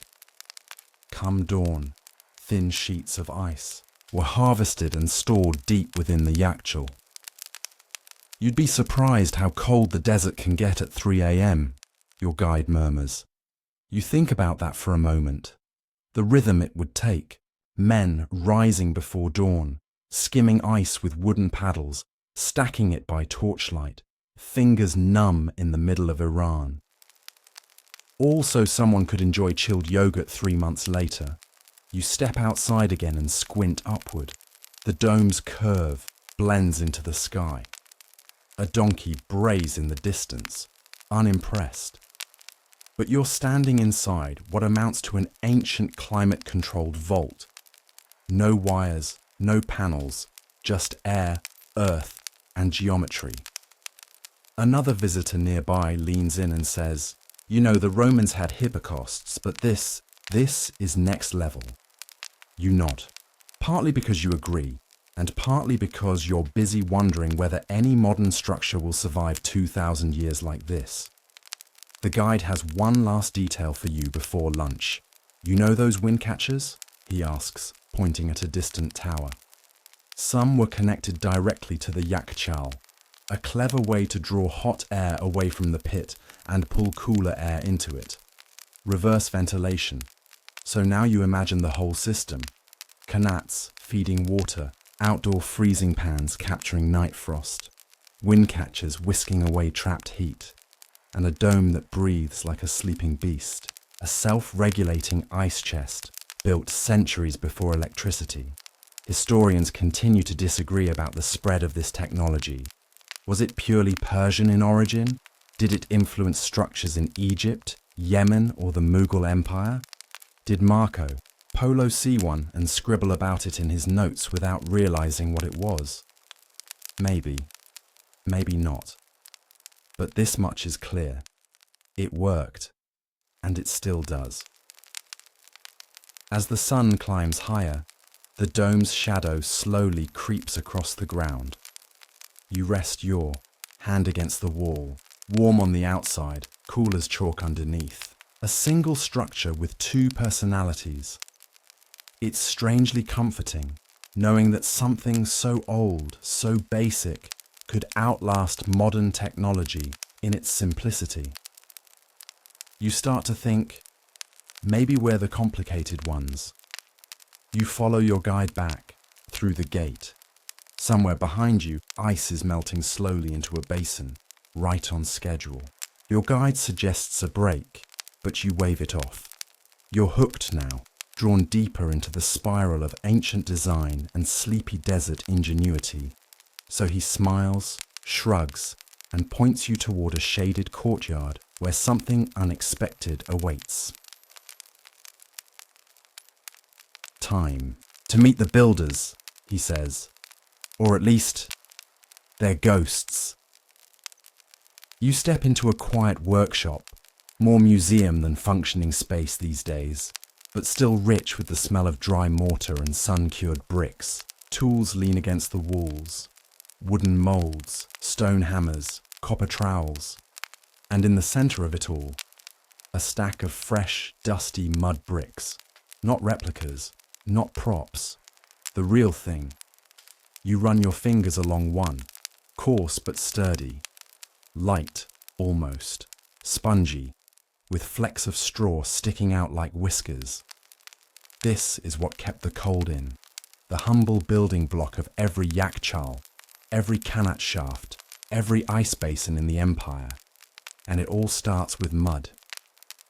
Come dawn, thin sheets of ice were harvested and stored deep within the yakhchāl. You'd be surprised how cold the desert can get at 3 a.m., your guide murmurs. You think about that for a moment. The rhythm it would take. Men rising before dawn, skimming ice with wooden paddles, stacking it by torchlight, fingers numb in the middle of Iran. Also, someone could enjoy chilled yogurt 3 months later. You step outside again and squint upward. The dome's curve blends into the sky. A donkey brays in the distance, unimpressed. But you're standing inside what amounts to an ancient climate-controlled vault. No wires, no panels, just air, earth, and geometry. Another visitor nearby leans in and says, "You know, the Romans had hypocausts, but this is next level." You nod, partly because you agree, and partly because you're busy wondering whether any modern structure will survive 2,000 years like this. The guide has one last detail for you before lunch. You know those windcatchers? He asks, pointing at a distant tower. Some were connected directly to the yakhchāl, a clever way to draw hot air away from the pit and pull cooler air into it. Reverse ventilation. So now you imagine the whole system. Qanats feeding water, outdoor freezing pans capturing night frost, windcatchers whisking away trapped heat, and a dome that breathes like a sleeping beast. A self-regulating ice chest built centuries before electricity. Historians continue to disagree about the spread of this technology. Was it purely Persian in origin? Did it influence structures in Egypt, Yemen, or the Mughal Empire? Did Marco Polo see one and scribble about it in his notes without realizing what it was? Maybe, maybe not. But this much is clear. It worked, and it still does. As the sun climbs higher, the dome's shadow slowly creeps across the ground. You rest your hand against the wall, warm on the outside, cool as chalk underneath. A single structure with two personalities. It's strangely comforting, knowing that something so old, so basic, could outlast modern technology in its simplicity. You start to think, maybe we're the complicated ones. You follow your guide back, through the gate. Somewhere behind you, ice is melting slowly into a basin, right on schedule. Your guide suggests a break, but you wave it off. You're hooked now, drawn deeper into the spiral of ancient design and sleepy desert ingenuity. So he smiles, shrugs, and points you toward a shaded courtyard where something unexpected awaits. Time to meet the builders, he says. Or at least, they're ghosts. You step into a quiet workshop, more museum than functioning space these days, but still rich with the smell of dry mortar and sun-cured bricks. Tools lean against the walls, wooden moulds, stone hammers, copper trowels, and in the centre of it all, a stack of fresh, dusty mud bricks. Not replicas, not props, the real thing. You run your fingers along one, coarse but sturdy, light almost, spongy, with flecks of straw sticking out like whiskers. This is what kept the cold in, the humble building block of every yakhchāl, every kanat shaft, every ice basin in the empire. And it all starts with mud.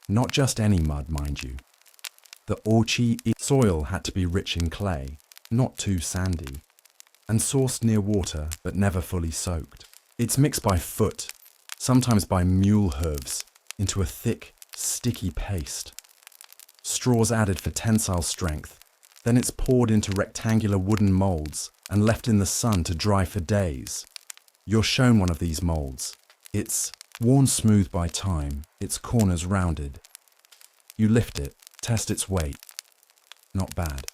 Not just any mud, mind you. The orchi soil had to be rich in clay, not too sandy, and sourced near water but never fully soaked. It's mixed by foot, sometimes by mule hooves, into a thick, sticky paste. Straws added for tensile strength, then it's poured into rectangular wooden moulds and left in the sun to dry for days. You're shown one of these moulds. It's worn smooth by time, its corners rounded. You lift it, test its weight. Not bad.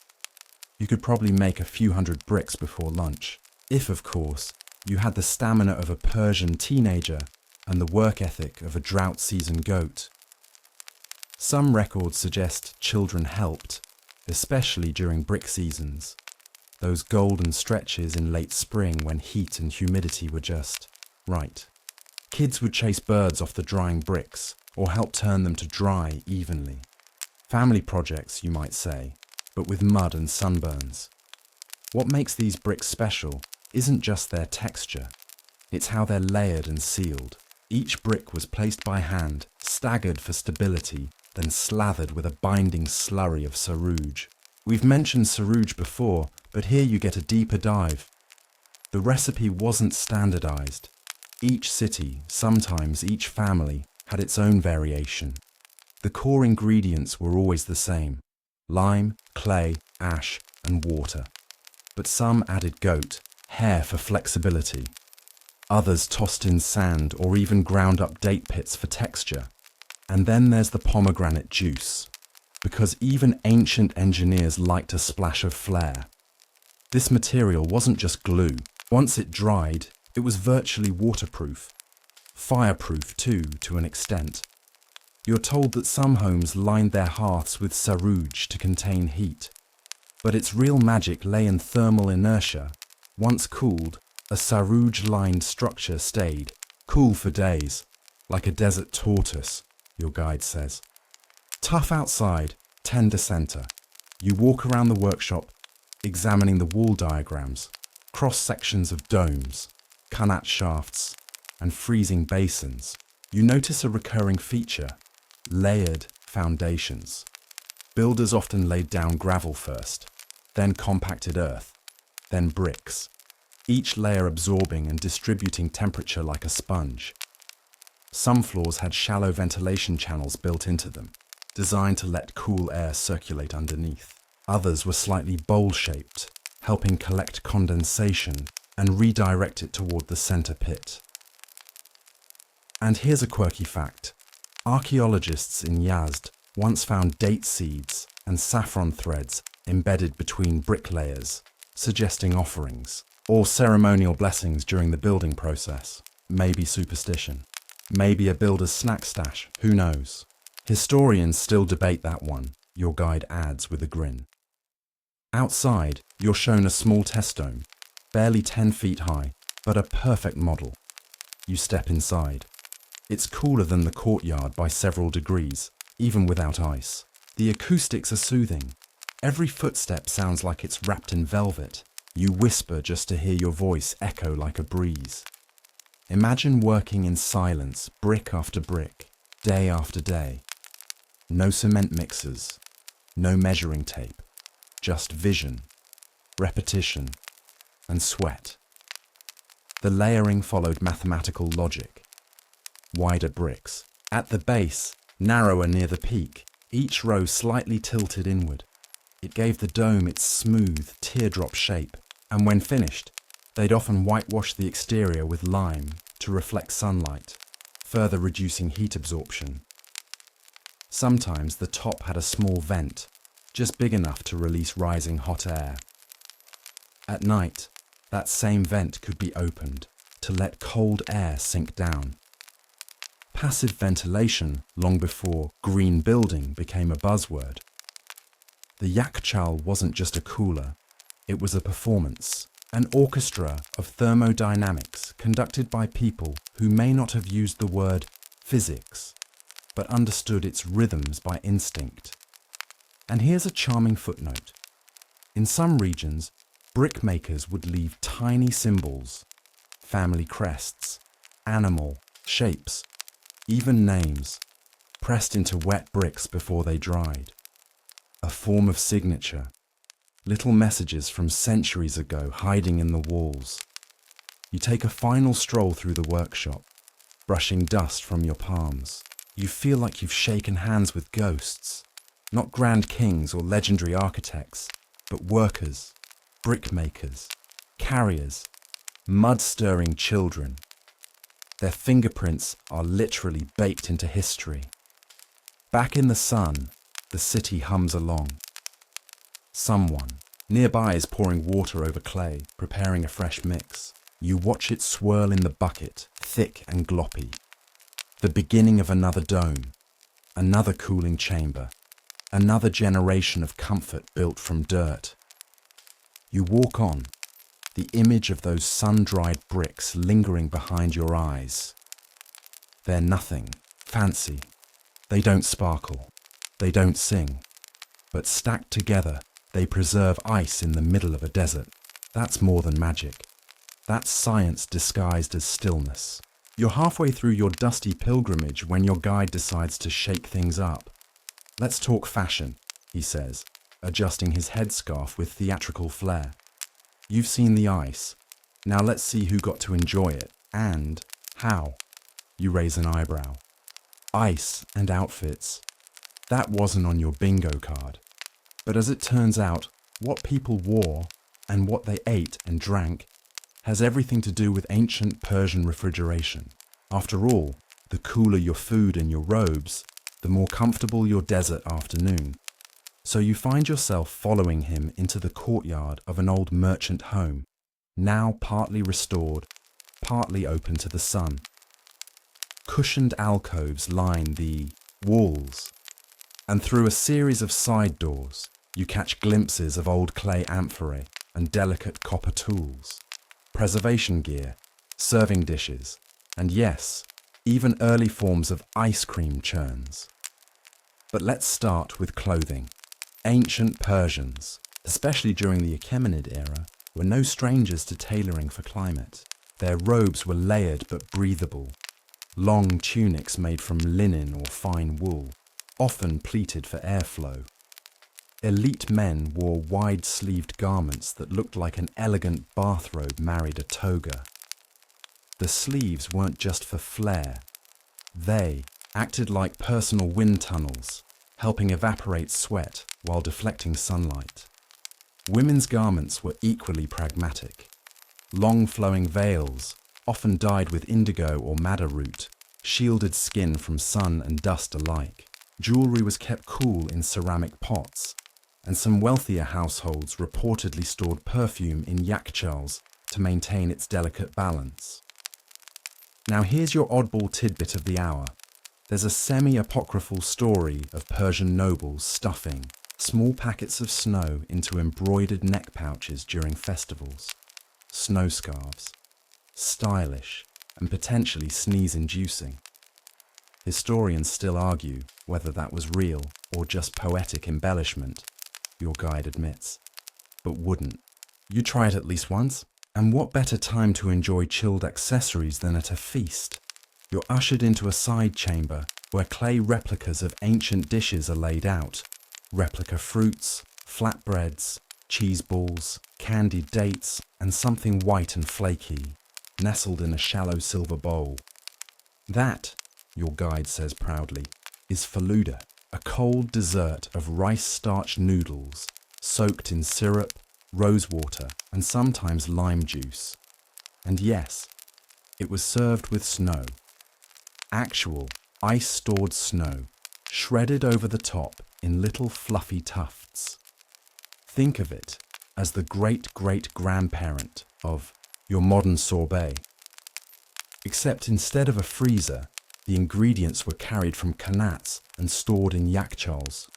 You could probably make a few hundred bricks before lunch, if, of course, you had the stamina of a Persian teenager and the work ethic of a drought-seasoned goat. Some records suggest children helped, especially during brick seasons, those golden stretches in late spring when heat and humidity were just right. Kids would chase birds off the drying bricks or help turn them to dry evenly. Family projects, you might say, but with mud and sunburns. What makes these bricks special isn't just their texture, it's how they're layered and sealed. Each brick was placed by hand, staggered for stability, then slathered with a binding slurry of sarouge. We've mentioned sarouge before, but here you get a deeper dive. The recipe wasn't standardized. Each city, sometimes each family, had its own variation. The core ingredients were always the same: lime, clay, ash, and water. But some added goat, hair for flexibility. Others tossed in sand or even ground up date pits for texture. And then there's the pomegranate juice, because even ancient engineers liked a splash of flair. This material wasn't just glue. Once it dried, it was virtually waterproof. Fireproof too, to an extent. You're told that some homes lined their hearths with sarouge to contain heat. But its real magic lay in thermal inertia. Once cooled, a sarouge-lined structure stayed, cool for days, like a desert tortoise, your guide says. Tough outside, tender center. You walk around the workshop, examining the wall diagrams, cross-sections of domes, kanat shafts, and freezing basins. You notice a recurring feature: layered foundations. Builders often laid down gravel first, then compacted earth, then bricks, each layer absorbing and distributing temperature like a sponge. Some floors had shallow ventilation channels built into them, designed to let cool air circulate underneath. Others were slightly bowl-shaped, helping collect condensation and redirect it toward the center pit. And here's a quirky fact. Archaeologists in Yazd once found date seeds and saffron threads embedded between brick layers, suggesting offerings or ceremonial blessings during the building process, maybe superstition. Maybe a builder's snack stash, who knows? Historians still debate that one, your guide adds with a grin. Outside, you're shown a small test dome, barely 10 feet high, but a perfect model. You step inside. It's cooler than the courtyard by several degrees, even without ice. The acoustics are soothing. Every footstep sounds like it's wrapped in velvet. You whisper just to hear your voice echo like a breeze. Imagine working in silence, brick after brick, day after day. No cement mixers, no measuring tape, just vision, repetition, and sweat. The layering followed mathematical logic. Wider bricks. At the base, narrower near the peak, each row slightly tilted inward. It gave the dome its smooth, teardrop shape, and when finished, they'd often whitewash the exterior with lime to reflect sunlight, further reducing heat absorption. Sometimes the top had a small vent, just big enough to release rising hot air. At night, that same vent could be opened to let cold air sink down. Passive ventilation, long before green building became a buzzword. The yakhchāl wasn't just a cooler, it was a performance, an orchestra of thermodynamics conducted by people who may not have used the word physics, but understood its rhythms by instinct. And here's a charming footnote. In some regions, brickmakers would leave tiny symbols, family crests, animal shapes, even names, pressed into wet bricks before they dried. A form of signature, little messages from centuries ago hiding in the walls. You take a final stroll through the workshop, brushing dust from your palms. You feel like you've shaken hands with ghosts, not grand kings or legendary architects, but workers, brickmakers, carriers, mud-stirring children. Their fingerprints are literally baked into history. Back in the sun, the city hums along. Someone nearby is pouring water over clay, preparing a fresh mix. You watch it swirl in the bucket, thick and gloppy. The beginning of another dome, another cooling chamber, another generation of comfort built from dirt. You walk on, the image of those sun-dried bricks lingering behind your eyes. They're nothing fancy. They don't sparkle. They don't sing. But stacked together, they preserve ice in the middle of a desert. That's more than magic. That's science disguised as stillness. You're halfway through your dusty pilgrimage when your guide decides to shake things up. Let's talk fashion, he says, adjusting his headscarf with theatrical flair. You've seen the ice. Now let's see who got to enjoy it, and how. You raise an eyebrow. Ice and outfits. That wasn't on your bingo card. But as it turns out, what people wore and what they ate and drank has everything to do with ancient Persian refrigeration. After all, the cooler your food and your robes, the more comfortable your desert afternoon. So you find yourself following him into the courtyard of an old merchant home, now partly restored, partly open to the sun. Cushioned alcoves line the walls, and through a series of side doors, you catch glimpses of old clay amphorae and delicate copper tools, preservation gear, serving dishes, and yes, even early forms of ice cream churns. But let's start with clothing. Ancient Persians, especially during the Achaemenid era, were no strangers to tailoring for climate. Their robes were layered but breathable, long tunics made from linen or fine wool, often pleated for airflow. Elite men wore wide-sleeved garments that looked like an elegant bathrobe married a toga. The sleeves weren't just for flair. They acted like personal wind tunnels, helping evaporate sweat while deflecting sunlight. Women's garments were equally pragmatic. Long flowing veils, often dyed with indigo or madder root, shielded skin from sun and dust alike. Jewelry was kept cool in ceramic pots, and some wealthier households reportedly stored perfume in yakhchāls to maintain its delicate balance. Now here's your oddball tidbit of the hour. There's a semi-apocryphal story of Persian nobles stuffing small packets of snow into embroidered neck pouches during festivals. Snow scarves. Stylish and potentially sneeze-inducing. Historians still argue whether that was real or just poetic embellishment, your guide admits. But wouldn't you try it at least once? And what better time to enjoy chilled accessories than at a feast? You're ushered into a side chamber where clay replicas of ancient dishes are laid out. Replica fruits, flatbreads, cheese balls, candied dates, and something white and flaky, nestled in a shallow silver bowl. That, your guide says proudly, is faluda, a cold dessert of rice-starch noodles soaked in syrup, rosewater, and sometimes lime juice. And yes, it was served with snow. Actual, ice-stored snow, shredded over the top in little fluffy tufts. Think of it as the great-great-grandparent of your modern sorbet. Except instead of a freezer, the ingredients were carried from qanats and stored in yakhchāls,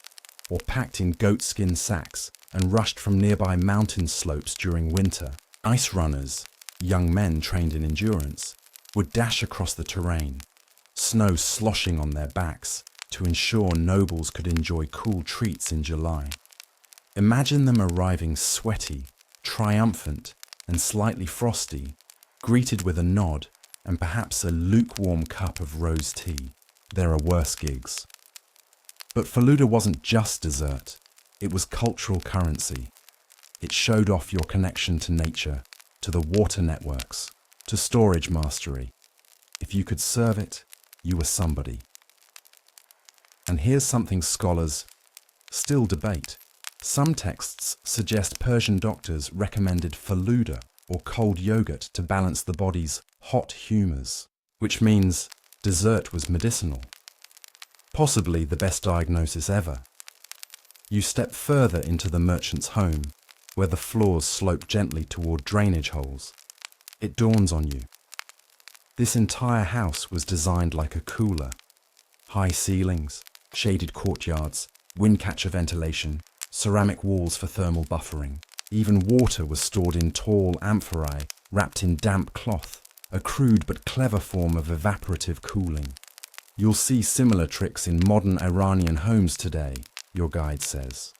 or packed in goatskin sacks and rushed from nearby mountain slopes during winter. Ice runners, young men trained in endurance, would dash across the terrain, snow sloshing on their backs to ensure nobles could enjoy cool treats in July. Imagine them arriving sweaty, triumphant, and slightly frosty, greeted with a nod and perhaps a lukewarm cup of rose tea. There are worse gigs. But faluda wasn't just dessert, it was cultural currency. It showed off your connection to nature, to the water networks, to storage mastery. If you could serve it, you were somebody. And here's something scholars still debate. Some texts suggest Persian doctors recommended faluda or cold yogurt to balance the body's hot humours, which means dessert was medicinal. Possibly the best diagnosis ever. You step further into the merchant's home, where the floors slope gently toward drainage holes. It dawns on you. This entire house was designed like a cooler. High ceilings, shaded courtyards, windcatcher ventilation, ceramic walls for thermal buffering. Even water was stored in tall amphorae wrapped in damp cloth, a crude but clever form of evaporative cooling. You'll see similar tricks in modern Iranian homes today, your guide says.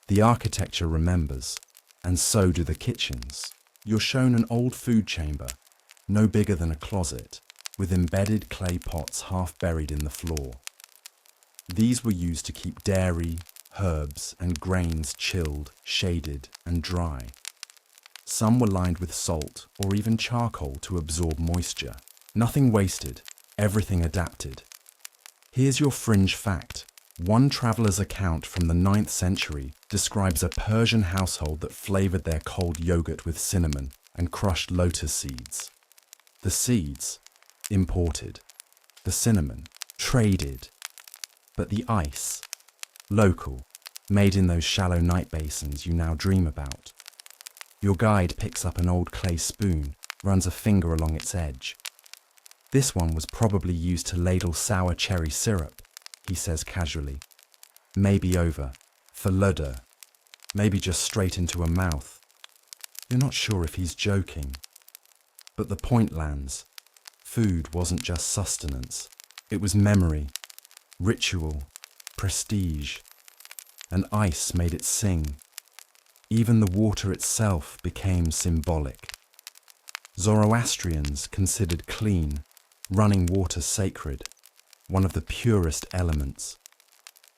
The architecture remembers, and so do the kitchens. You're shown an old food chamber, no bigger than a closet, with embedded clay pots half buried in the floor. These were used to keep dairy, herbs, and grains chilled, shaded, and dry. Some were lined with salt or even charcoal to absorb moisture. Nothing wasted, everything adapted. Here's your fringe fact. One traveller's account from the 9th century describes a Persian household that flavoured their cold yogurt with cinnamon and crushed lotus seeds. The seeds, imported. The cinnamon, traded. But the ice, local, made in those shallow night basins you now dream about. Your guide picks up an old clay spoon, runs a finger along its edge. This one was probably used to ladle sour cherry syrup, he says casually. Maybe over, faluda, maybe just straight into a mouth. You're not sure if he's joking. But the point lands. Food wasn't just sustenance. It was memory, ritual, prestige. And ice made it sing. Even the water itself became symbolic. Zoroastrians considered clean, running water sacred, one of the purest elements.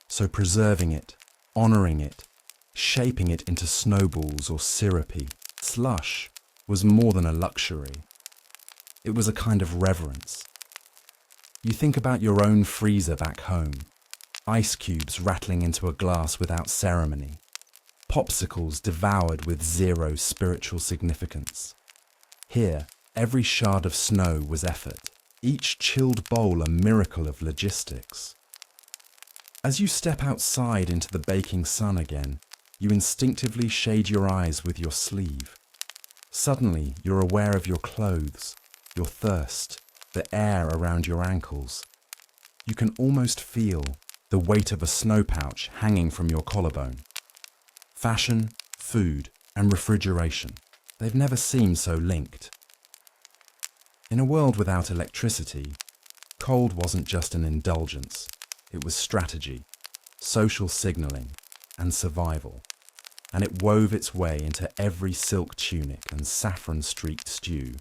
So preserving it, honouring it, shaping it into snowballs or syrupy slush was more than a luxury. It was a kind of reverence. You think about your own freezer back home, ice cubes rattling into a glass without ceremony, popsicles devoured with zero spiritual significance. Here, every shard of snow was effort, each chilled bowl a miracle of logistics. As you step outside into the baking sun again, you instinctively shade your eyes with your sleeve. Suddenly, you're aware of your clothes, your thirst, the air around your ankles. You can almost feel the weight of a snow pouch hanging from your collarbone. Fashion, food, and refrigeration, they've never seemed so linked. In a world without electricity, cold wasn't just an indulgence, it was strategy, social signaling, and survival. And it wove its way into every silk tunic and saffron-streaked stew.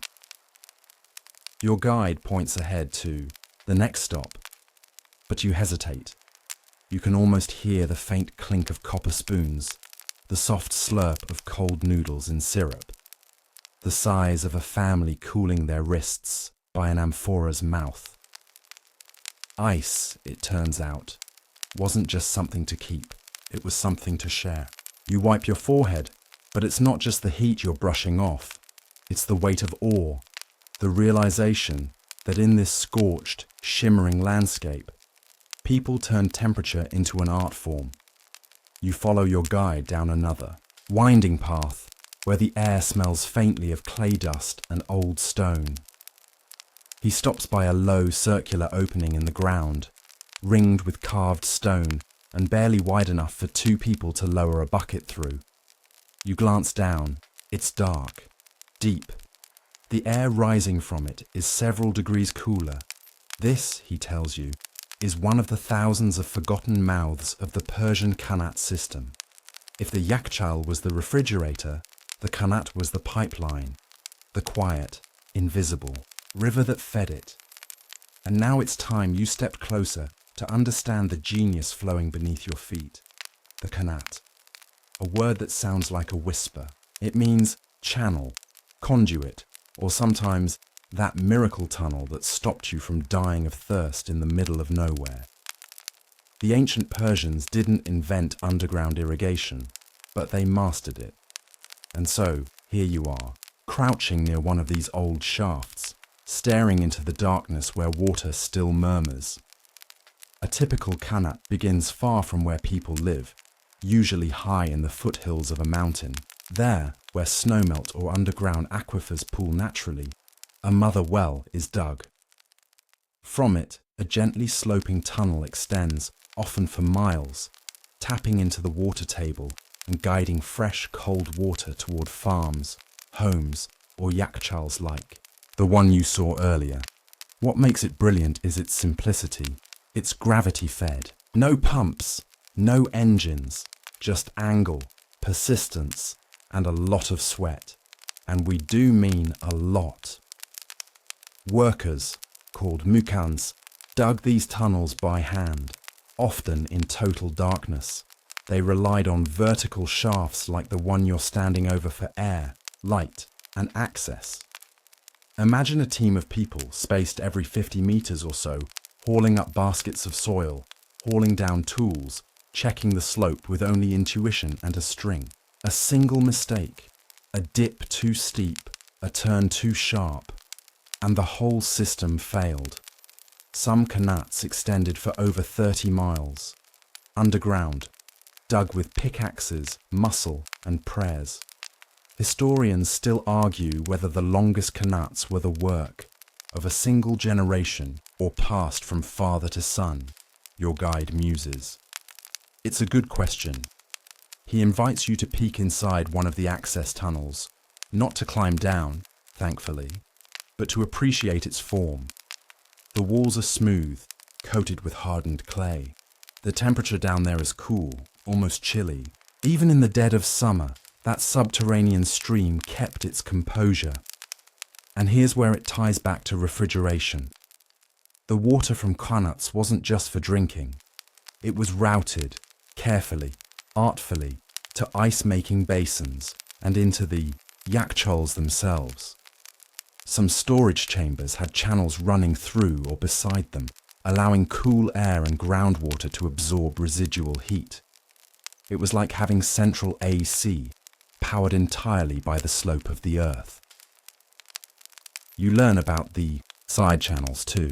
Your guide points ahead to the next stop, but you hesitate. You can almost hear the faint clink of copper spoons, the soft slurp of cold noodles in syrup, the sighs of a family cooling their wrists by an amphora's mouth. Ice, it turns out, wasn't just something to keep, it was something to share. You wipe your forehead, but it's not just the heat you're brushing off. It's the weight of awe, the realization that in this scorched, shimmering landscape, people turn temperature into an art form. You follow your guide down another, winding path where the air smells faintly of clay dust and old stone. He stops by a low circular opening in the ground, ringed with carved stone and barely wide enough for two people to lower a bucket through. You glance down. It's dark, deep. The air rising from it is several degrees cooler. This, he tells you, is one of the thousands of forgotten mouths of the Persian Qanat system. If the yakhchāl was the refrigerator, the Qanat was the pipeline, the quiet, invisible river that fed it. And now it's time you stepped closer to understand the genius flowing beneath your feet. The Qanat, a word that sounds like a whisper. It means channel, conduit, or sometimes that miracle tunnel that stopped you from dying of thirst in the middle of nowhere. The ancient Persians didn't invent underground irrigation, but they mastered it. And so, here you are, crouching near one of these old shafts, staring into the darkness where water still murmurs. A typical Qanat begins far from where people live, usually high in the foothills of a mountain. There, where snowmelt or underground aquifers pool naturally, a mother well is dug. From it, a gently sloping tunnel extends, often for miles, tapping into the water table and guiding fresh, cold water toward farms, homes, or yakhchāls like the one you saw earlier. What makes it brilliant is its simplicity. It's gravity-fed. No pumps, no engines, just angle, persistence, and a lot of sweat. And we do mean a lot. Workers, called muqans, dug these tunnels by hand, often in total darkness. They relied on vertical shafts like the one you're standing over for air, light, and access. Imagine a team of people spaced every 50 meters or so, hauling up baskets of soil, hauling down tools, checking the slope with only intuition and a string. A single mistake, a dip too steep, a turn too sharp, and the whole system failed. Some Qanats extended for over 30 miles, underground, dug with pickaxes, muscle, and prayers. Historians still argue whether the longest Qanats were the work of a single generation or passed from father to son, your guide muses. It's a good question. He invites you to peek inside one of the access tunnels, not to climb down, thankfully, but to appreciate its form. The walls are smooth, coated with hardened clay. The temperature down there is cool, almost chilly. Even in the dead of summer, that subterranean stream kept its composure. And here's where it ties back to refrigeration. The water from Qanats wasn't just for drinking. It was routed, carefully, artfully, to ice-making basins and into the yakhchāls themselves. Some storage chambers had channels running through or beside them, allowing cool air and groundwater to absorb residual heat. It was like having central AC, powered entirely by the slope of the earth. You learn about the side channels too.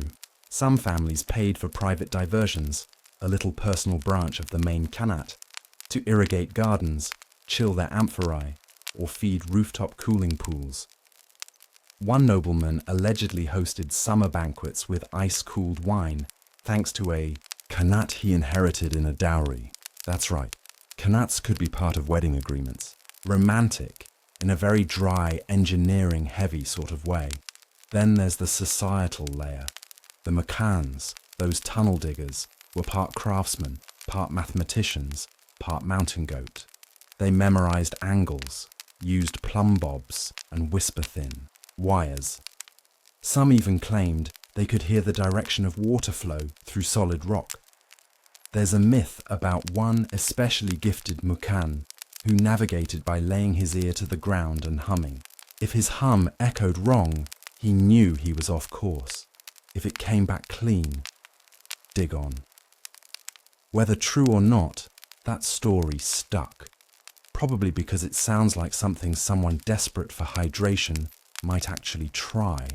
Some families paid for private diversions, a little personal branch of the main Qanat, to irrigate gardens, chill their amphorae, or feed rooftop cooling pools. One nobleman allegedly hosted summer banquets with ice-cooled wine thanks to a khanat he inherited in a dowry. That's right, khanats could be part of wedding agreements. Romantic, in a very dry, engineering-heavy sort of way. Then there's the societal layer. The Makhans, those tunnel diggers, were part craftsmen, part mathematicians, part mountain goat. They memorized angles, used plumb bobs and whisper-thin wires. Some even claimed they could hear the direction of water flow through solid rock. There's a myth about one especially gifted Mukhan who navigated by laying his ear to the ground and humming. If his hum echoed wrong, he knew he was off course. If it came back clean, dig on. Whether true or not, that story stuck. Probably because it sounds like something someone desperate for hydration might actually try.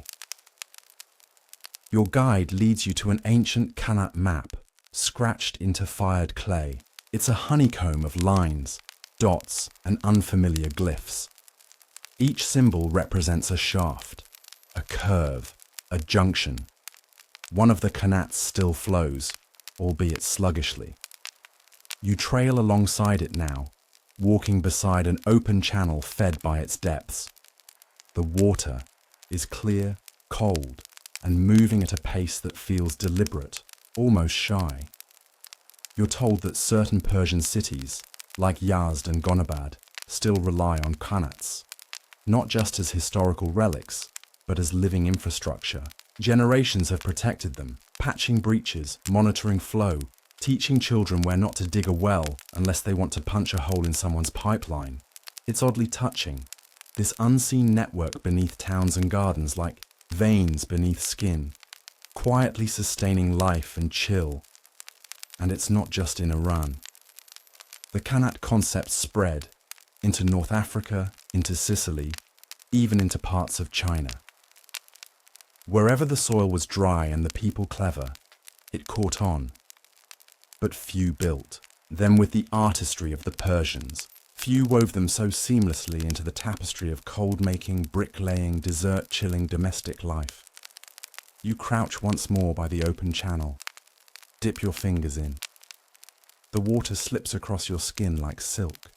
Your guide leads you to an ancient khanat map, scratched into fired clay. It's a honeycomb of lines, dots, and unfamiliar glyphs. Each symbol represents a shaft, a curve, a junction. One of the khanats still flows, albeit sluggishly. You trail alongside it now, walking beside an open channel fed by its depths. The water is clear, cold, and moving at a pace that feels deliberate, almost shy. You're told that certain Persian cities, like Yazd and Gonabad, still rely on khanats, not just as historical relics, but as living infrastructure. Generations have protected them, patching breaches, monitoring flow, teaching children where not to dig a well unless they want to punch a hole in someone's pipeline. It's oddly touching, this unseen network beneath towns and gardens, like veins beneath skin, quietly sustaining life and chill. And it's not just in Iran. The khanat concept spread into North Africa, into Sicily, even into parts of China. Wherever the soil was dry and the people clever, it caught on. But few built them with the artistry of the Persians. Few wove them so seamlessly into the tapestry of cold-making, bricklaying, dessert-chilling domestic life. You crouch once more by the open channel. Dip your fingers in. The water slips across your skin like silk.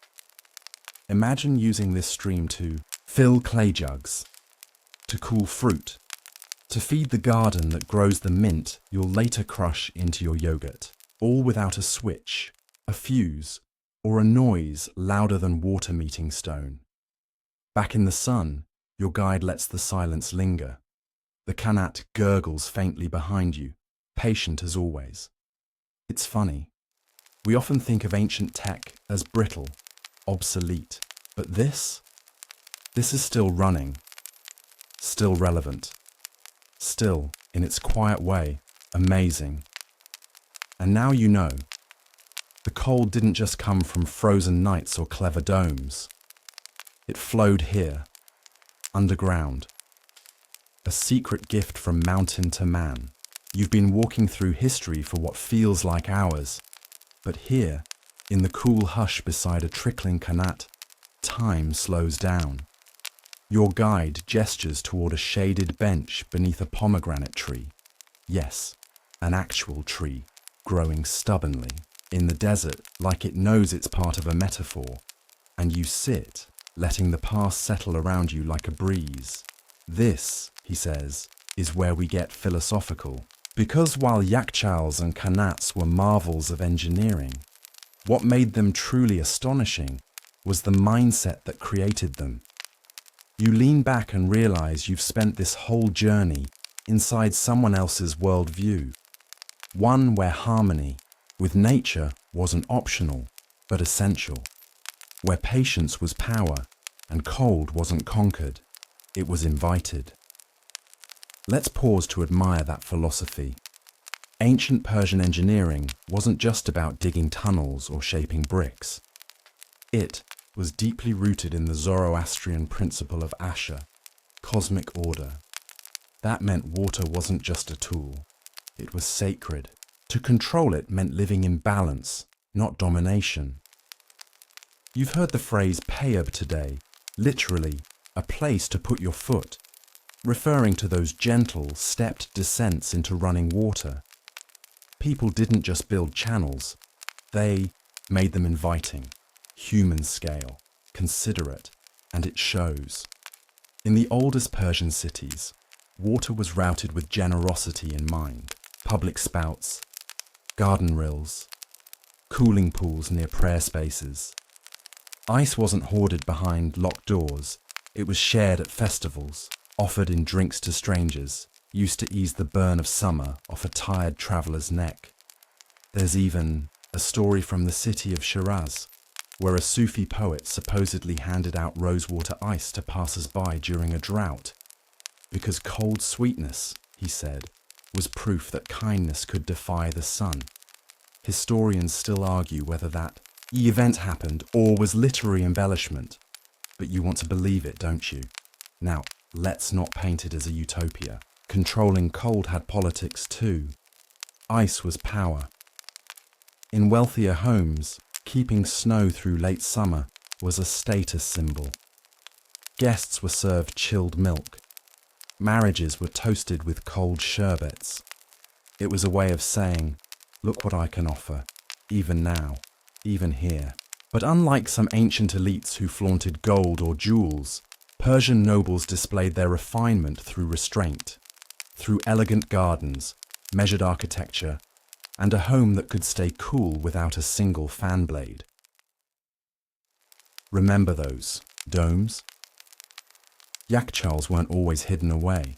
Imagine using this stream to fill clay jugs, to cool fruit, to feed the garden that grows the mint you'll later crush into your yogurt, all without a switch, a fuse, or a noise louder than water meeting stone. Back in the sun, your guide lets the silence linger. The khanat gurgles faintly behind you, patient as always. It's funny. We often think of ancient tech as brittle, obsolete, but this is still running, still relevant, still, in its quiet way, amazing. And now you know. The cold didn't just come from frozen nights or clever domes. It flowed here, underground. A secret gift from mountain to man. You've been walking through history for what feels like hours, but here, in the cool hush beside a trickling khanat, time slows down. Your guide gestures toward a shaded bench beneath a pomegranate tree. Yes, an actual tree, growing stubbornly in the desert like it knows it's part of a metaphor. And you sit, letting the past settle around you like a breeze. This, he says, is where we get philosophical. Because while yakhchāls and khanats were marvels of engineering, what made them truly astonishing was the mindset that created them. You lean back and realize you've spent this whole journey inside someone else's worldview. One where harmony with nature wasn't optional, but essential. Where patience was power and cold wasn't conquered, it was invited. Let's pause to admire that philosophy. Ancient Persian engineering wasn't just about digging tunnels or shaping bricks. It was deeply rooted in the Zoroastrian principle of Asher, cosmic order. That meant water wasn't just a tool, it was sacred. To control it meant living in balance, not domination. You've heard the phrase payab today, literally, a place to put your foot. referring to those gentle, stepped descents into running water. People didn't just build channels, they made them inviting, human scale, considerate, and it shows. In the oldest Persian cities, water was routed with generosity in mind. Public spouts, garden rills, cooling pools near prayer spaces. Ice wasn't hoarded behind locked doors, it was shared at festivals, offered in drinks to strangers, used to ease the burn of summer off a tired traveller's neck. There's even a story from the city of Shiraz, where a Sufi poet supposedly handed out rosewater ice to passers-by during a drought, because cold sweetness, he said, was proof that kindness could defy the sun. Historians still argue whether that event happened or was literary embellishment, but you want to believe it, don't you? Now, let's not paint it as a utopia. Controlling cold had politics too. Ice was power. In wealthier homes, keeping snow through late summer was a status symbol. Guests were served chilled milk. Marriages were toasted with cold sherbets. It was a way of saying, look what I can offer, even now, even here. But unlike some ancient elites who flaunted gold or jewels, Persian nobles displayed their refinement through restraint, through elegant gardens, measured architecture, and a home that could stay cool without a single fan blade. Remember those domes? Yakhchāls weren't always hidden away.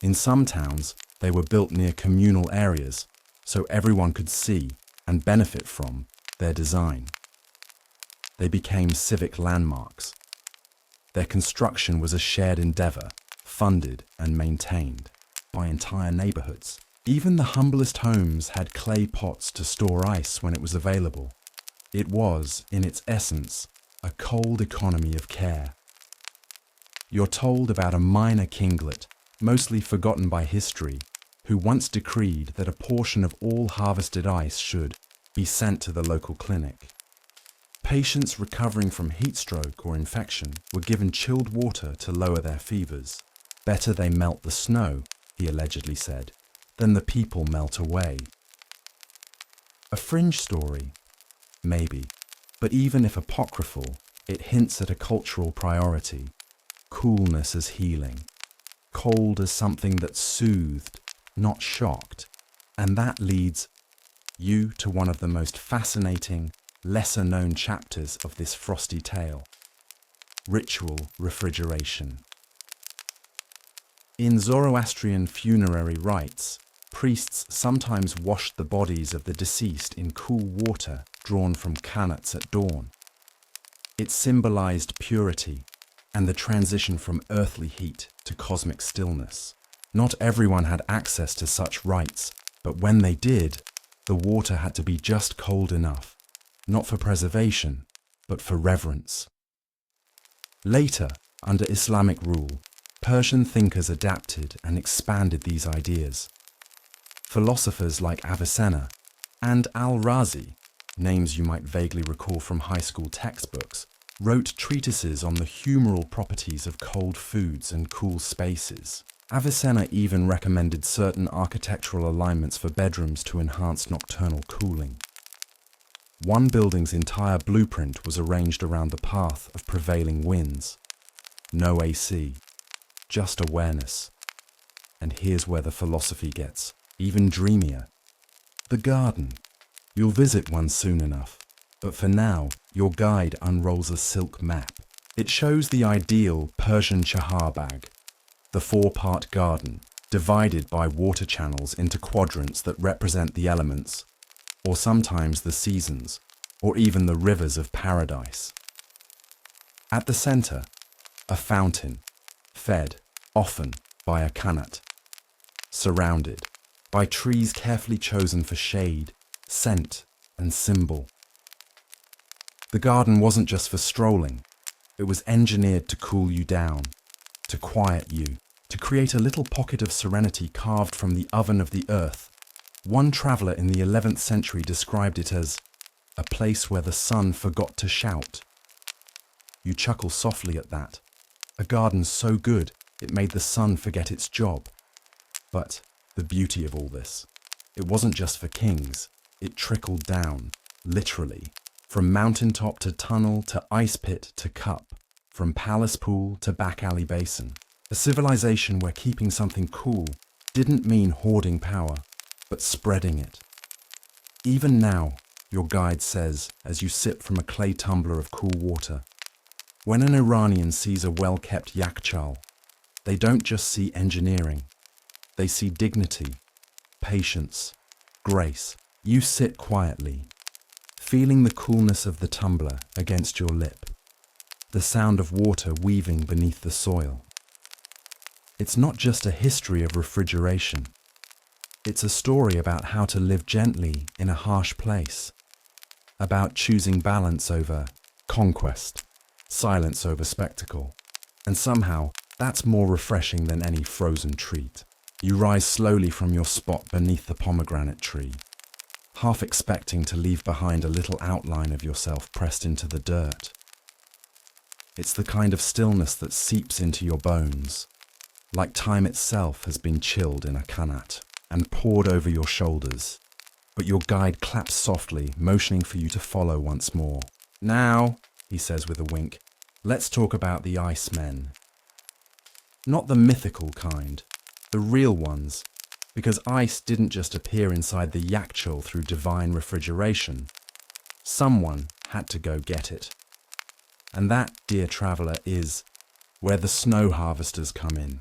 In some towns, they were built near communal areas, so everyone could see and benefit from their design. They became civic landmarks. Their construction was a shared endeavor, funded and maintained by entire neighborhoods. Even the humblest homes had clay pots to store ice when it was available. It was, in its essence, a cold economy of care. You're told about a minor kinglet, mostly forgotten by history, who once decreed that a portion of all harvested ice should be sent to the local clinic. Patients recovering from heat stroke or infection were given chilled water to lower their fevers. Better they melt the snow, he allegedly said, than the people melt away. A fringe story? Maybe. But even if apocryphal, it hints at a cultural priority. Coolness as healing. Cold as something that soothed, not shocked. And that leads you to one of the most fascinating, lesser-known chapters of this frosty tale. Ritual refrigeration. In Zoroastrian funerary rites, priests sometimes washed the bodies of the deceased in cool water drawn from qanats at dawn. It symbolized purity and the transition from earthly heat to cosmic stillness. Not everyone had access to such rites, but when they did, the water had to be just cold enough, not for preservation, but for reverence. Later, under Islamic rule, Persian thinkers adapted and expanded these ideas. Philosophers like Avicenna and Al-Razi, names you might vaguely recall from high school textbooks, wrote treatises on the humoral properties of cold foods and cool spaces. Avicenna even recommended certain architectural alignments for bedrooms to enhance nocturnal cooling. One building's entire blueprint was arranged around the path of prevailing winds. No AC, just awareness. And here's where the philosophy gets even dreamier. The garden. You'll visit one soon enough, but for now, your guide unrolls a silk map. It shows the ideal Persian chaharbag, the four-part garden, divided by water channels into quadrants that represent the elements, or sometimes the seasons, or even the rivers of paradise. At the center, a fountain, fed, often, by a qanat, surrounded by trees carefully chosen for shade, scent, and symbol. The garden wasn't just for strolling. It was engineered to cool you down, to quiet you, to create a little pocket of serenity carved from the oven of the earth. One traveller in the 11th century described it as a place where the sun forgot to shout. You chuckle softly at that. A garden so good, It made the sun forget its job. But the beauty of all this, it wasn't just for kings. It trickled down, literally, from mountaintop to tunnel to ice pit to cup, from palace pool to back alley basin. A civilization where keeping something cool didn't mean hoarding power, but spreading it. Even now, your guide says, as you sip from a clay tumbler of cool water, when an Iranian sees a well-kept yakhchāl, they don't just see engineering. They see dignity, patience, grace. You sit quietly, feeling the coolness of the tumbler against your lip, the sound of water weaving beneath the soil. It's not just a history of refrigeration. It's a story about how to live gently in a harsh place, about choosing balance over conquest, silence over spectacle. And somehow, that's more refreshing than any frozen treat. You rise slowly from your spot beneath the pomegranate tree, half expecting to leave behind a little outline of yourself pressed into the dirt. It's the kind of stillness that seeps into your bones, like time itself has been chilled in a qanat and poured over your shoulders. But your guide claps softly, motioning for you to follow once more. Now, he says with a wink, let's talk about the Icemen. Not the mythical kind, the real ones, because ice didn't just appear inside the yakhchāl through divine refrigeration. Someone had to go get it. And that, dear traveller, is where the snow harvesters come in.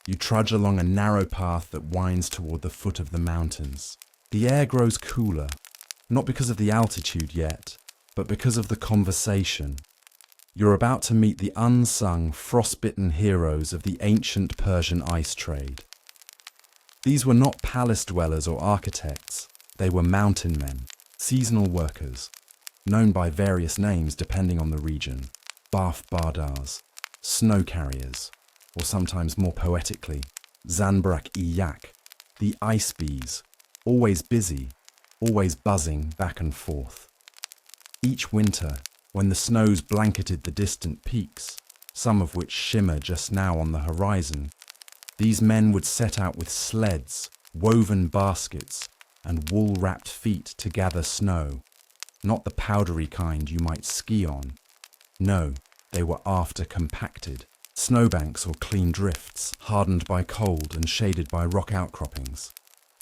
You trudge along a narrow path that winds toward the foot of the mountains. The air grows cooler, not because of the altitude yet, but because of the conversation. You're about to meet the unsung, frostbitten heroes of the ancient Persian ice trade. These were not palace dwellers or architects. They were mountain men, seasonal workers, known by various names depending on the region. Barf Bardars, snow carriers, or sometimes more poetically, Zanbrak-i-Yak, the ice bees, always busy, always buzzing back and forth. Each winter, when the snows blanketed the distant peaks, some of which shimmer just now on the horizon, these men would set out with sleds, woven baskets, and wool-wrapped feet to gather snow, not the powdery kind you might ski on. No, they were after compacted, snowbanks or clean drifts, hardened by cold and shaded by rock outcroppings.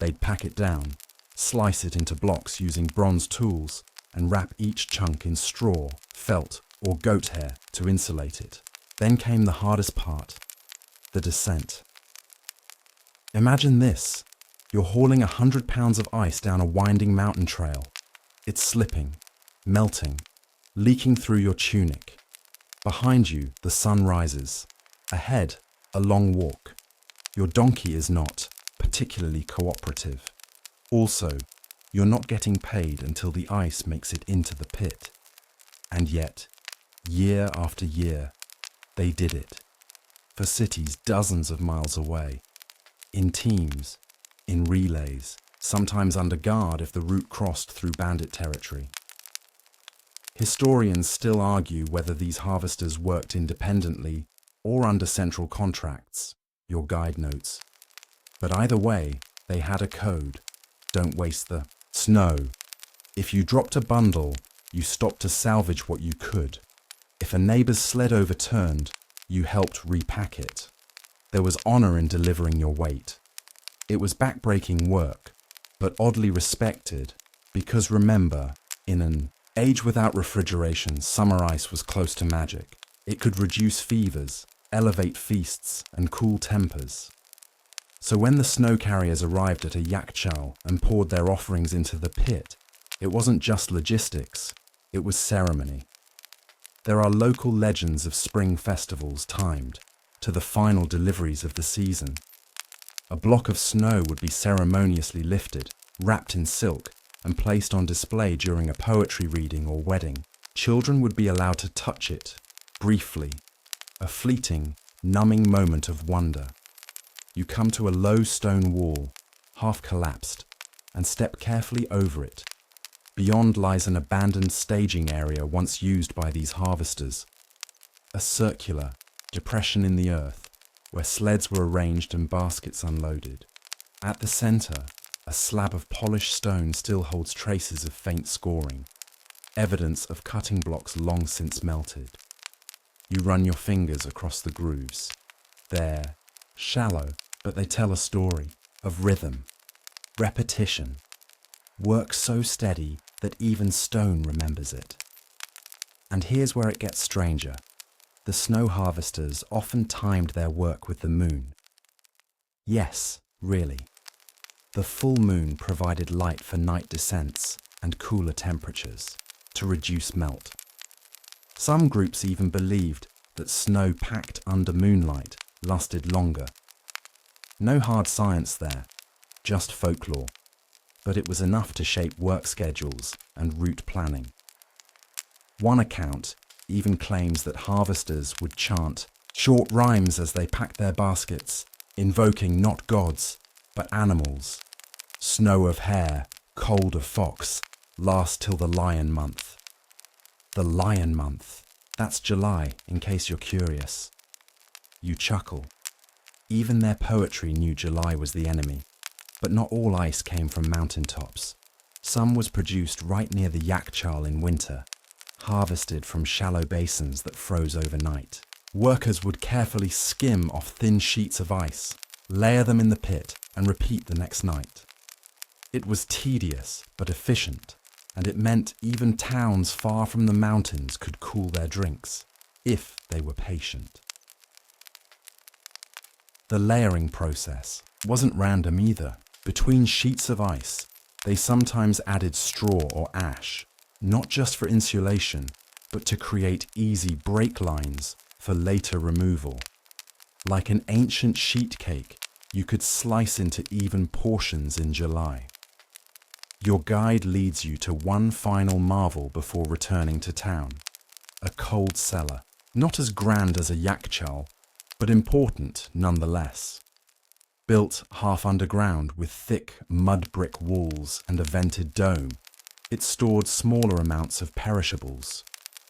They'd pack it down, slice it into blocks using bronze tools, and wrap each chunk in straw, felt, or goat hair to insulate it. Then came the hardest part, the descent. Imagine this. You're hauling 100 pounds of ice down a winding mountain trail. It's slipping, melting, leaking through your tunic. Behind you, the sun rises. Ahead, a long walk. Your donkey is not particularly cooperative. Also, you're not getting paid until the ice makes it into the pit. And yet, year after year, they did it. For cities dozens of miles away. In teams, in relays, sometimes under guard if the route crossed through bandit territory. Historians still argue whether these harvesters worked independently or under central contracts, your guide notes. But either way, they had a code. Don't waste the snow. If you dropped a bundle, you stopped to salvage what you could. If a neighbour's sled overturned, you helped repack it. There was honour in delivering your weight. It was backbreaking work, but oddly respected, because remember, in an age without refrigeration, summer ice was close to magic. It could reduce fevers, elevate feasts, and cool tempers. So when the snow carriers arrived at a yakhchāl and poured their offerings into the pit, it wasn't just logistics, it was ceremony. There are local legends of spring festivals timed to the final deliveries of the season. A block of snow would be ceremoniously lifted, wrapped in silk, and placed on display during a poetry reading or wedding. Children would be allowed to touch it, briefly, a fleeting, numbing moment of wonder. You come to a low stone wall, half collapsed, and step carefully over it. Beyond lies an abandoned staging area once used by these harvesters. A circular, depression in the earth, where sleds were arranged and baskets unloaded. At the center, a slab of polished stone still holds traces of faint scoring, evidence of cutting blocks long since melted. You run your fingers across the grooves. They're shallow, but they tell a story of rhythm, repetition, work so steady that even stone remembers it. And here's where it gets stranger. The snow harvesters often timed their work with the moon. Yes, really. The full moon provided light for night descents and cooler temperatures to reduce melt. Some groups even believed that snow packed under moonlight lasted longer. No hard science there, just folklore, but it was enough to shape work schedules and route planning. One account even claims that harvesters would chant short rhymes as they packed their baskets, invoking not gods, but animals. Snow of hare, cold of fox, last till the lion month. The lion month, that's July, in case you're curious. You chuckle. Even their poetry knew July was the enemy. But not all ice came from mountaintops. Some was produced right near the yakhchāl in winter, harvested from shallow basins that froze overnight. Workers would carefully skim off thin sheets of ice, layer them in the pit, and repeat the next night. It was tedious but efficient, and it meant even towns far from the mountains could cool their drinks, if they were patient. The layering process wasn't random either. Between sheets of ice, they sometimes added straw or ash, not just for insulation, but to create easy break lines for later removal. Like an ancient sheet cake, you could slice into even portions in July. Your guide leads you to one final marvel before returning to town. A cold cellar, not as grand as a yakhchāl, but important nonetheless. Built half underground with thick mud brick walls and a vented dome, it stored smaller amounts of perishables,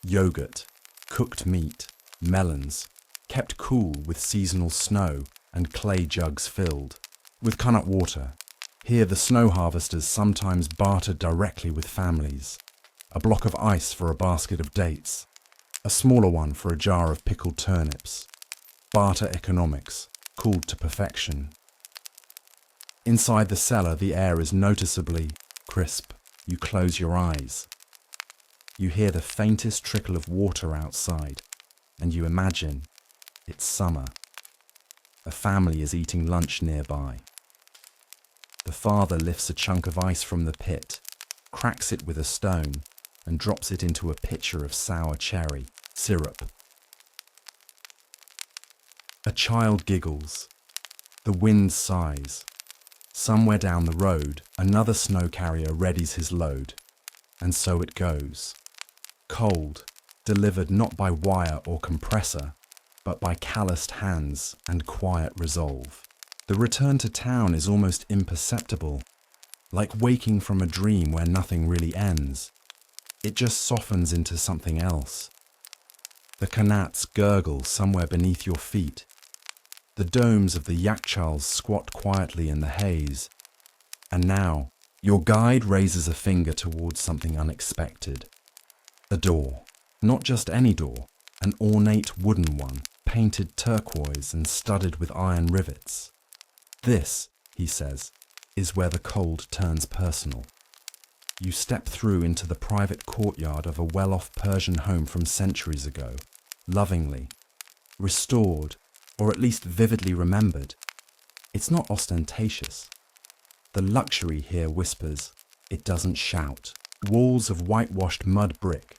yogurt, cooked meat, melons, kept cool with seasonal snow and clay jugs filled with Connaught water. Here the snow harvesters sometimes bartered directly with families. A block of ice for a basket of dates, a smaller one for a jar of pickled turnips. Barter economics, cooled to perfection. Inside the cellar, the air is noticeably crisp. You close your eyes. You hear the faintest trickle of water outside, and you imagine it's summer. A family is eating lunch nearby. The father lifts a chunk of ice from the pit, cracks it with a stone, and drops it into a pitcher of sour cherry syrup. A child giggles. The wind sighs. Somewhere down the road, another snow carrier readies his load. And so it goes. Cold, delivered not by wire or compressor, but by calloused hands and quiet resolve. The return to town is almost imperceptible, like waking from a dream where nothing really ends. It just softens into something else. The kanats gurgle somewhere beneath your feet. The domes of the yakhchāls squat quietly in the haze. And now, your guide raises a finger towards something unexpected. A door. Not just any door, an ornate wooden one, painted turquoise and studded with iron rivets. This, he says, is where the cold turns personal. You step through into the private courtyard of a well-off Persian home from centuries ago, lovingly, restored, or at least vividly remembered. It's not ostentatious. The luxury here whispers, it doesn't shout. Walls of whitewashed mud brick,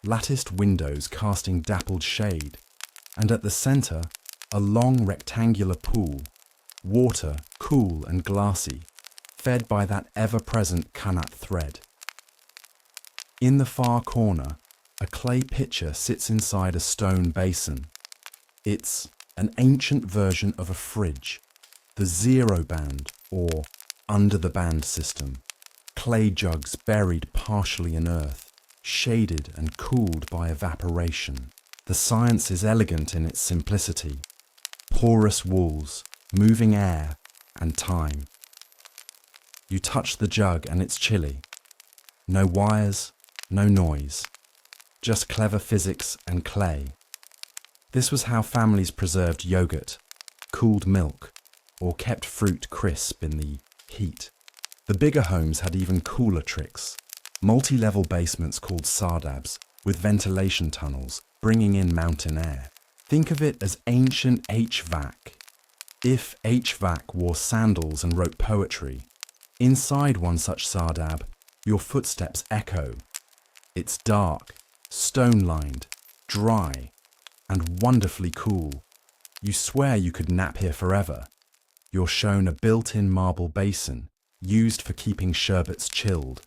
latticed windows casting dappled shade, and at the centre, a long rectangular pool, water cool and glassy, fed by that ever-present Connaught thread. In the far corner, a clay pitcher sits inside a stone basin. It's an ancient version of a fridge, the zero band or under the band system. Clay jugs buried partially in earth, shaded and cooled by evaporation. The science is elegant in its simplicity. Porous walls, moving air, and time. You touch the jug and it's chilly. No wires, no noise. Just clever physics and clay. This was how families preserved yogurt, cooled milk, or kept fruit crisp in the heat. The bigger homes had even cooler tricks. Multi-level basements called sardabs, with ventilation tunnels, bringing in mountain air. Think of it as ancient HVAC. If HVAC wore sandals and wrote poetry, inside one such sardab, your footsteps echo. It's dark, stone-lined, dry, and wonderfully cool. You swear you could nap here forever. You're shown a built-in marble basin, used for keeping sherbets chilled.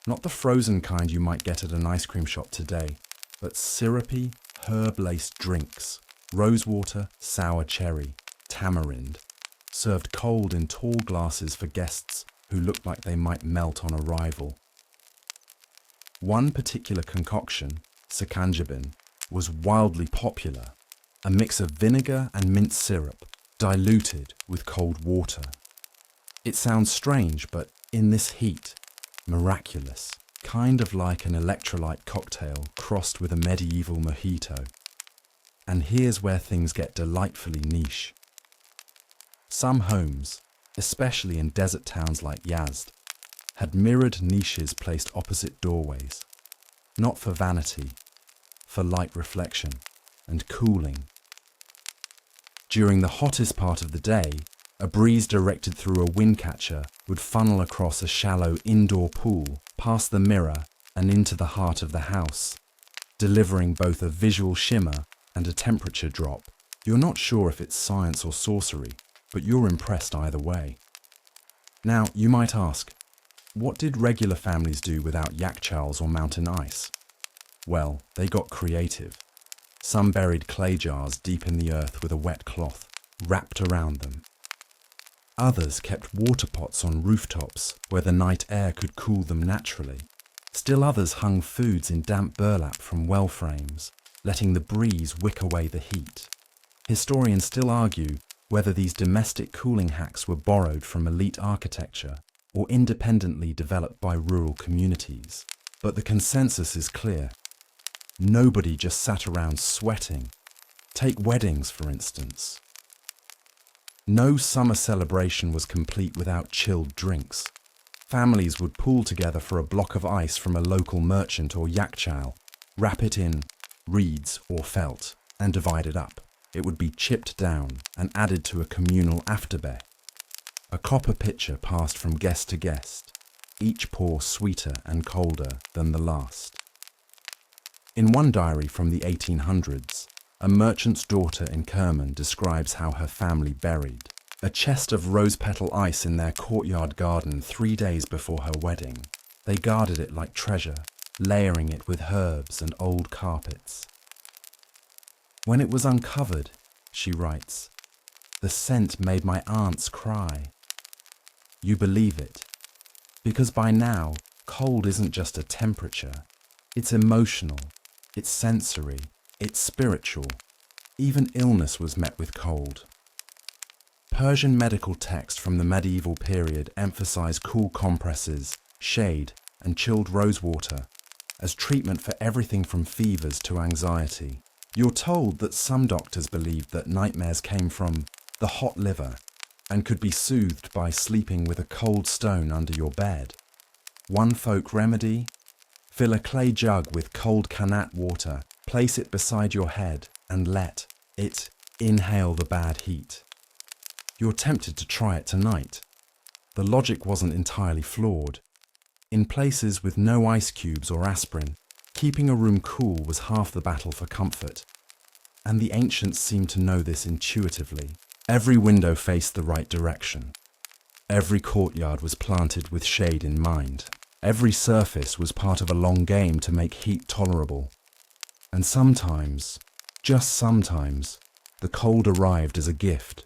Not the frozen kind you might get at an ice cream shop today, but syrupy, herb-laced drinks. Rosewater, sour cherry, tamarind, served cold in tall glasses for guests who looked like they might melt on arrival. One particular concoction, sakanjabin, was wildly popular, a mix of vinegar and mint syrup, diluted with cold water. It sounds strange, but in this heat, miraculous, kind of like an electrolyte cocktail crossed with a medieval mojito. And here's where things get delightfully niche. Some homes, especially in desert towns like Yazd, had mirrored niches placed opposite doorways, not for vanity, for light reflection and cooling. During the hottest part of the day, a breeze directed through a windcatcher would funnel across a shallow indoor pool, past the mirror and into the heart of the house, delivering both a visual shimmer and a temperature drop. You're not sure if it's science or sorcery, but you're impressed either way. Now, you might ask, what did regular families do without yakhchāls or mountain ice? Well, they got creative. Some buried clay jars deep in the earth with a wet cloth wrapped around them. Others kept water pots on rooftops where the night air could cool them naturally. Still others hung foods in damp burlap from well frames, letting the breeze wick away the heat. Historians still argue whether these domestic cooling hacks were borrowed from elite architecture or independently developed by rural communities. But the consensus is clear. Nobody just sat around sweating. Take weddings, for instance. No summer celebration was complete without chilled drinks. Families would pool together for a block of ice from a local merchant or yakhchāl, wrap it in reeds or felt, and divide it up. It would be chipped down and added to a communal afterbe. A copper pitcher passed from guest to guest, each pour sweeter and colder than the last. In one diary from the 1800s, a merchant's daughter in Kerman describes how her family buried a chest of rose-petal ice in their courtyard garden 3 days before her wedding. They guarded it like treasure, layering it with herbs and old carpets. When it was uncovered, she writes, the scent made my aunts cry. You believe it, because by now, cold isn't just a temperature. It's emotional, it's sensory, it's spiritual. Even illness was met with cold. Persian medical texts from the medieval period emphasize cool compresses, shade, and chilled rosewater as treatment for everything from fevers to anxiety. You're told that some doctors believed that nightmares came from the hot liver and could be soothed by sleeping with a cold stone under your bed. One folk remedy? Fill a clay jug with cold kanat water, place it beside your head, and let it inhale the bad heat. You're tempted to try it tonight. The logic wasn't entirely flawed. In places with no ice cubes or aspirin, keeping a room cool was half the battle for comfort. And the ancients seemed to know this intuitively. Every window faced the right direction. Every courtyard was planted with shade in mind. Every surface was part of a long game to make heat tolerable. And sometimes, just sometimes, the cold arrived as a gift.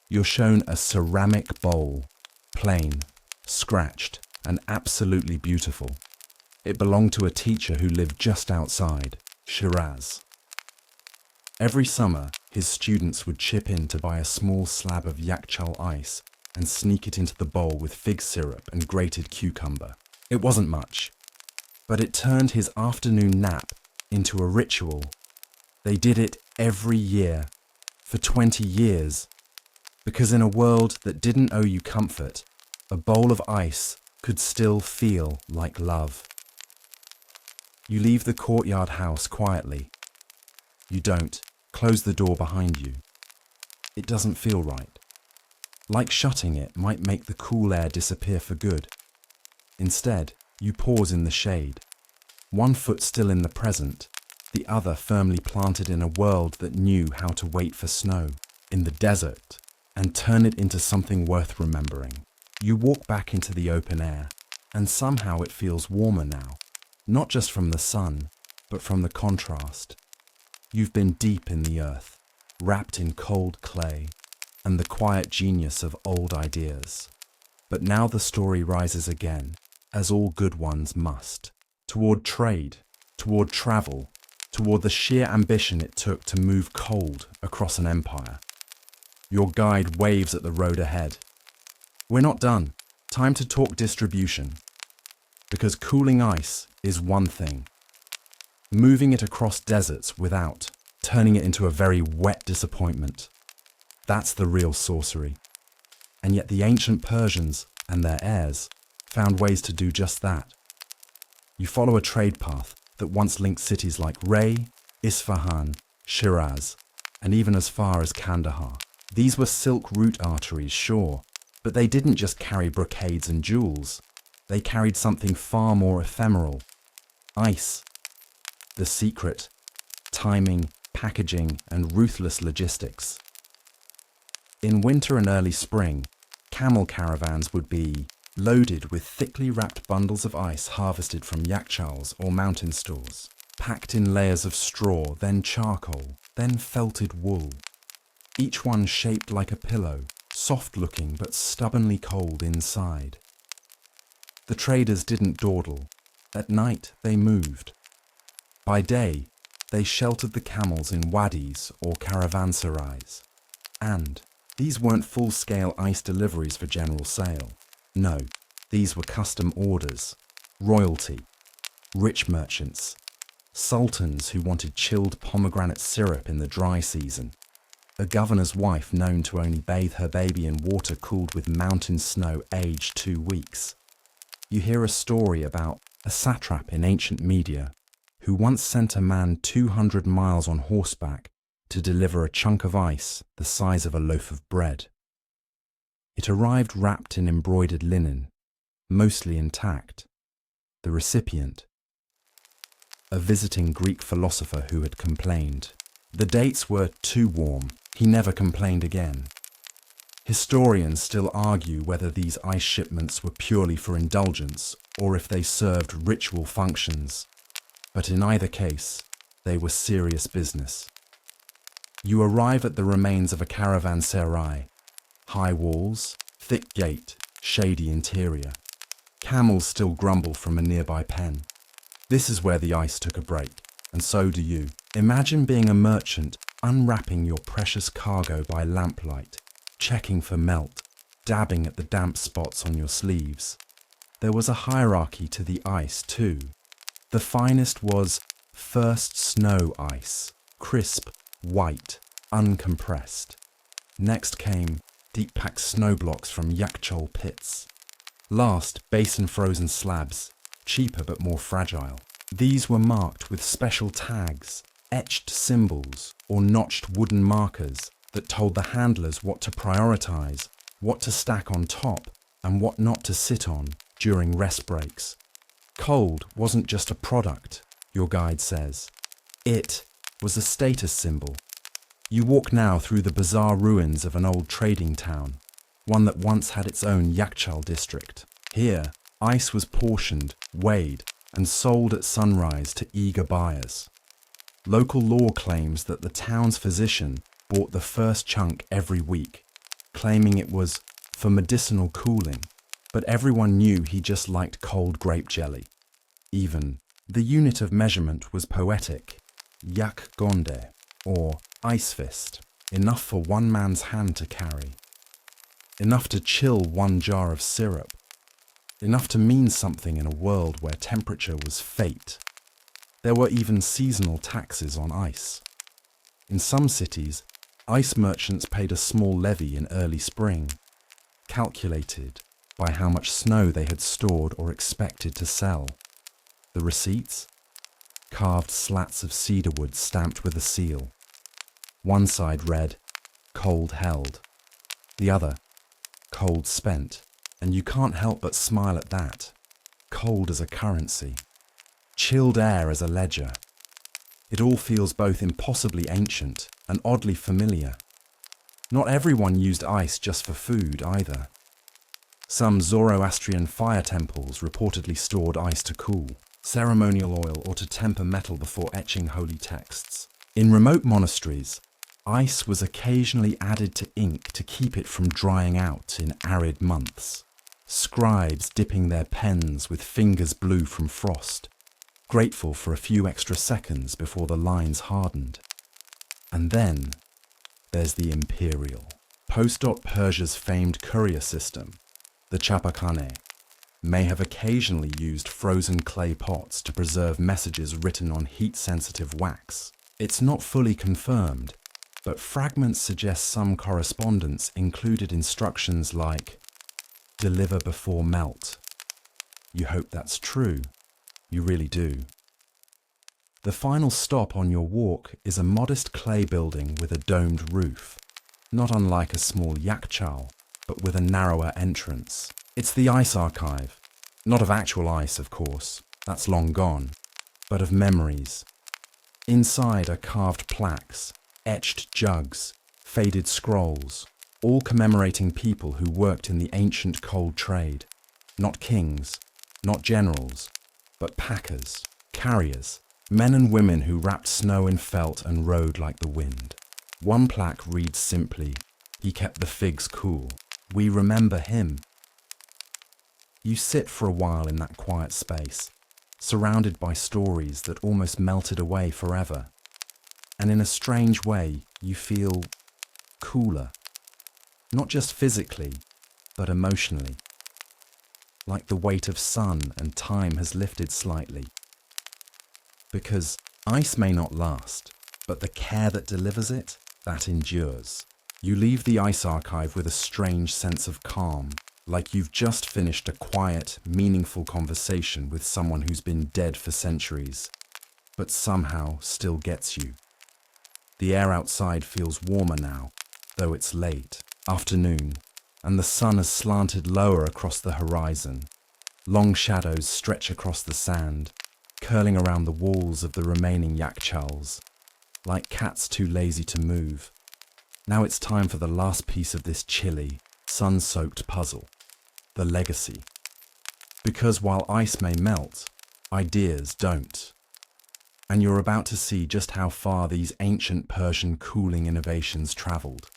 You're shown a ceramic bowl, plain, scratched, and absolutely beautiful. It belonged to a teacher who lived just outside Shiraz. Every summer, his students would chip in to buy a small slab of yakhchāl ice and sneak it into the bowl with fig syrup and grated cucumber. It wasn't much, but it turned his afternoon nap into a ritual. They did it every year, for 20 years, because in a world that didn't owe you comfort, a bowl of ice could still feel like love. You leave the courtyard house quietly. You don't close the door behind you. It doesn't feel right. Like shutting it might make the cool air disappear for good. Instead, you pause in the shade, one foot still in the present, the other firmly planted in a world that knew how to wait for snow, in the desert, and turn it into something worth remembering. You walk back into the open air, and somehow it feels warmer now, not just from the sun, but from the contrast. You've been deep in the earth, wrapped in cold clay, and the quiet genius of old ideas. But now the story rises again, as all good ones must, toward trade, toward travel, toward the sheer ambition it took to move cold across an empire. Your guide waves at the road ahead. We're not done. Time to talk distribution. Because cooling ice is one thing. Moving it across deserts without turning it into a very wet disappointment. That's the real sorcery. And yet the ancient Persians and their heirs found ways to do just that. You follow a trade path that once linked cities like Ray, Isfahan, Shiraz, and even as far as Kandahar. These were silk route arteries, sure, but they didn't just carry brocades and jewels. They carried something far more ephemeral. Ice. The secret. Timing, packaging, and ruthless logistics. In winter and early spring, camel caravans would be loaded with thickly wrapped bundles of ice harvested from yakhchāls or mountain stores, packed in layers of straw, then charcoal, then felted wool. Each one shaped like a pillow, soft-looking but stubbornly cold inside. The traders didn't dawdle. At night, they moved. By day, they sheltered the camels in wadis or caravanserais. And these weren't full-scale ice deliveries for general sale. No, these were custom orders, royalty, rich merchants, sultans who wanted chilled pomegranate syrup in the dry season, a governor's wife known to only bathe her baby in water cooled with mountain snow aged 2 weeks. You hear a story about a satrap in ancient media who once sent a man 200 miles on horseback to deliver a chunk of ice the size of a loaf of bread. It arrived wrapped in embroidered linen, mostly intact. The recipient, a visiting Greek philosopher who had complained. The dates were too warm. He never complained again. Historians still argue whether these ice shipments were purely for indulgence or if they served ritual functions. But in either case, they were serious business. You arrive at the remains of a caravanserai. High walls, thick gate, shady interior. Camels still grumble from a nearby pen. This is where the ice took a break, and so do you. Imagine being a merchant, unwrapping your precious cargo by lamplight, checking for melt, dabbing at the damp spots on your sleeves. There was a hierarchy to the ice too. The finest was first snow ice, crisp, white, uncompressed. Next came deep-packed snow blocks from yakhchāl pits. Last, basin-frozen slabs, cheaper but more fragile. These were marked with special tags, etched symbols, or notched wooden markers that told the handlers what to prioritize, what to stack on top, and what not to sit on during rest breaks. Cold wasn't just a product, your guide says. It was a status symbol. You walk now through the bizarre ruins of an old trading town, one that once had its own yakhchāl district. Here, ice was portioned, weighed, and sold at sunrise to eager buyers. Local law claims that the town's physician bought the first chunk every week, claiming it was for medicinal cooling, but everyone knew he just liked cold grape jelly. Even the unit of measurement was poetic, yak gonde. or ice fist, enough for one man's hand to carry, enough to chill one jar of syrup, enough to mean something in a world where temperature was fate. There were even seasonal taxes on ice. In some cities, ice merchants paid a small levy in early spring, calculated by how much snow they had stored or expected to sell. The receipts? Carved slats of cedar wood stamped with a seal. One side read, "Cold held." The other, "Cold spent." And you can't help but smile at that. Cold as a currency. Chilled air as a ledger. It all feels both impossibly ancient and oddly familiar. Not everyone used ice just for food either. Some Zoroastrian fire temples reportedly stored ice to cool, ceremonial oil, or to temper metal before etching holy texts. In remote monasteries, ice was occasionally added to ink to keep it from drying out in arid months. Scribes dipping their pens with fingers blue from frost, grateful for a few extra seconds before the lines hardened. And then there's the imperial. Persia's famed courier system, the chapakhane, may have occasionally used frozen clay pots to preserve messages written on heat-sensitive wax. It's not fully confirmed, but fragments suggest some correspondence included instructions like, "Deliver before melt." You hope that's true. You really do. The final stop on your walk is a modest clay building with a domed roof, not unlike a small yakhchāl, but with a narrower entrance. It's the ice archive, not of actual ice, of course, that's long gone, but of memories. Inside are carved plaques, etched jugs, faded scrolls, all commemorating people who worked in the ancient cold trade. Not kings, not generals, but packers, carriers, men and women who wrapped snow in felt and rode like the wind. One plaque reads simply, "He kept the figs cool. We remember him." You sit for a while in that quiet space, surrounded by stories that almost melted away forever. And in a strange way, you feel cooler. Not just physically, but emotionally. Like the weight of sun and time has lifted slightly. Because ice may not last, but the care that delivers it, that endures. You leave the ice archive with a strange sense of calm, like you've just finished a quiet, meaningful conversation with someone who's been dead for centuries, but somehow still gets you. The air outside feels warmer now, though it's late, afternoon, and the sun has slanted lower across the horizon. Long shadows stretch across the sand, curling around the walls of the remaining yakhchāls, like cats too lazy to move. Now it's time for the last piece of this chilly, sun-soaked puzzle, the legacy. Because while ice may melt, ideas don't. And you're about to see just how far these ancient Persian cooling innovations travelled.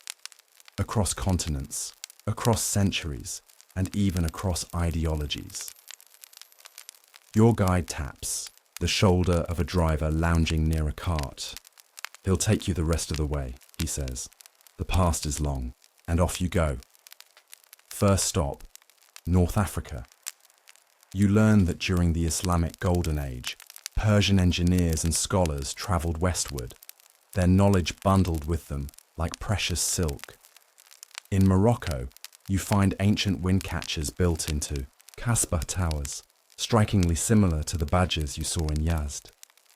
Across continents, across centuries, and even across ideologies. Your guide taps, the shoulder of a driver lounging near a cart. "He'll take you the rest of the way," he says. "The past is long," and off you go. First stop, North Africa. You learn that during the Islamic Golden Age, Persian engineers and scholars travelled westward, their knowledge bundled with them like precious silk. In Morocco, you find ancient windcatchers built into Kasbah towers, strikingly similar to the badges you saw in Yazd.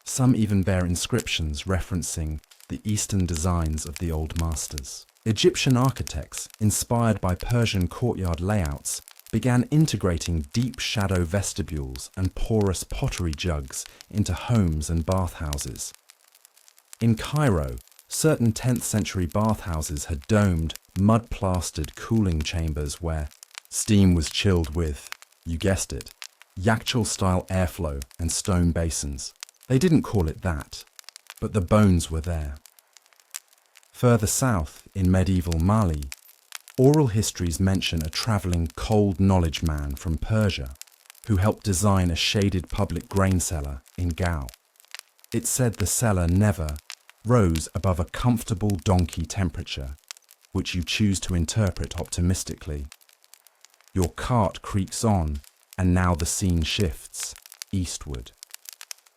Some even bear inscriptions referencing the Eastern designs of the old masters. Egyptian architects, inspired by Persian courtyard layouts, began integrating deep shadow vestibules and porous pottery jugs into homes and bathhouses. In Cairo, certain 10th century bathhouses had domed, mud-plastered cooling chambers where steam was chilled with, you guessed it, yakhchāl-style airflow and stone basins. They didn't call it that, but the bones were there. Further south, in medieval Mali, oral histories mention a travelling cold knowledge man from Persia who helped design a shaded public grain cellar in Gao. It's said the cellar never, rose above a comfortable donkey temperature, which you choose to interpret optimistically. Your cart creaks on, and now the scene shifts eastward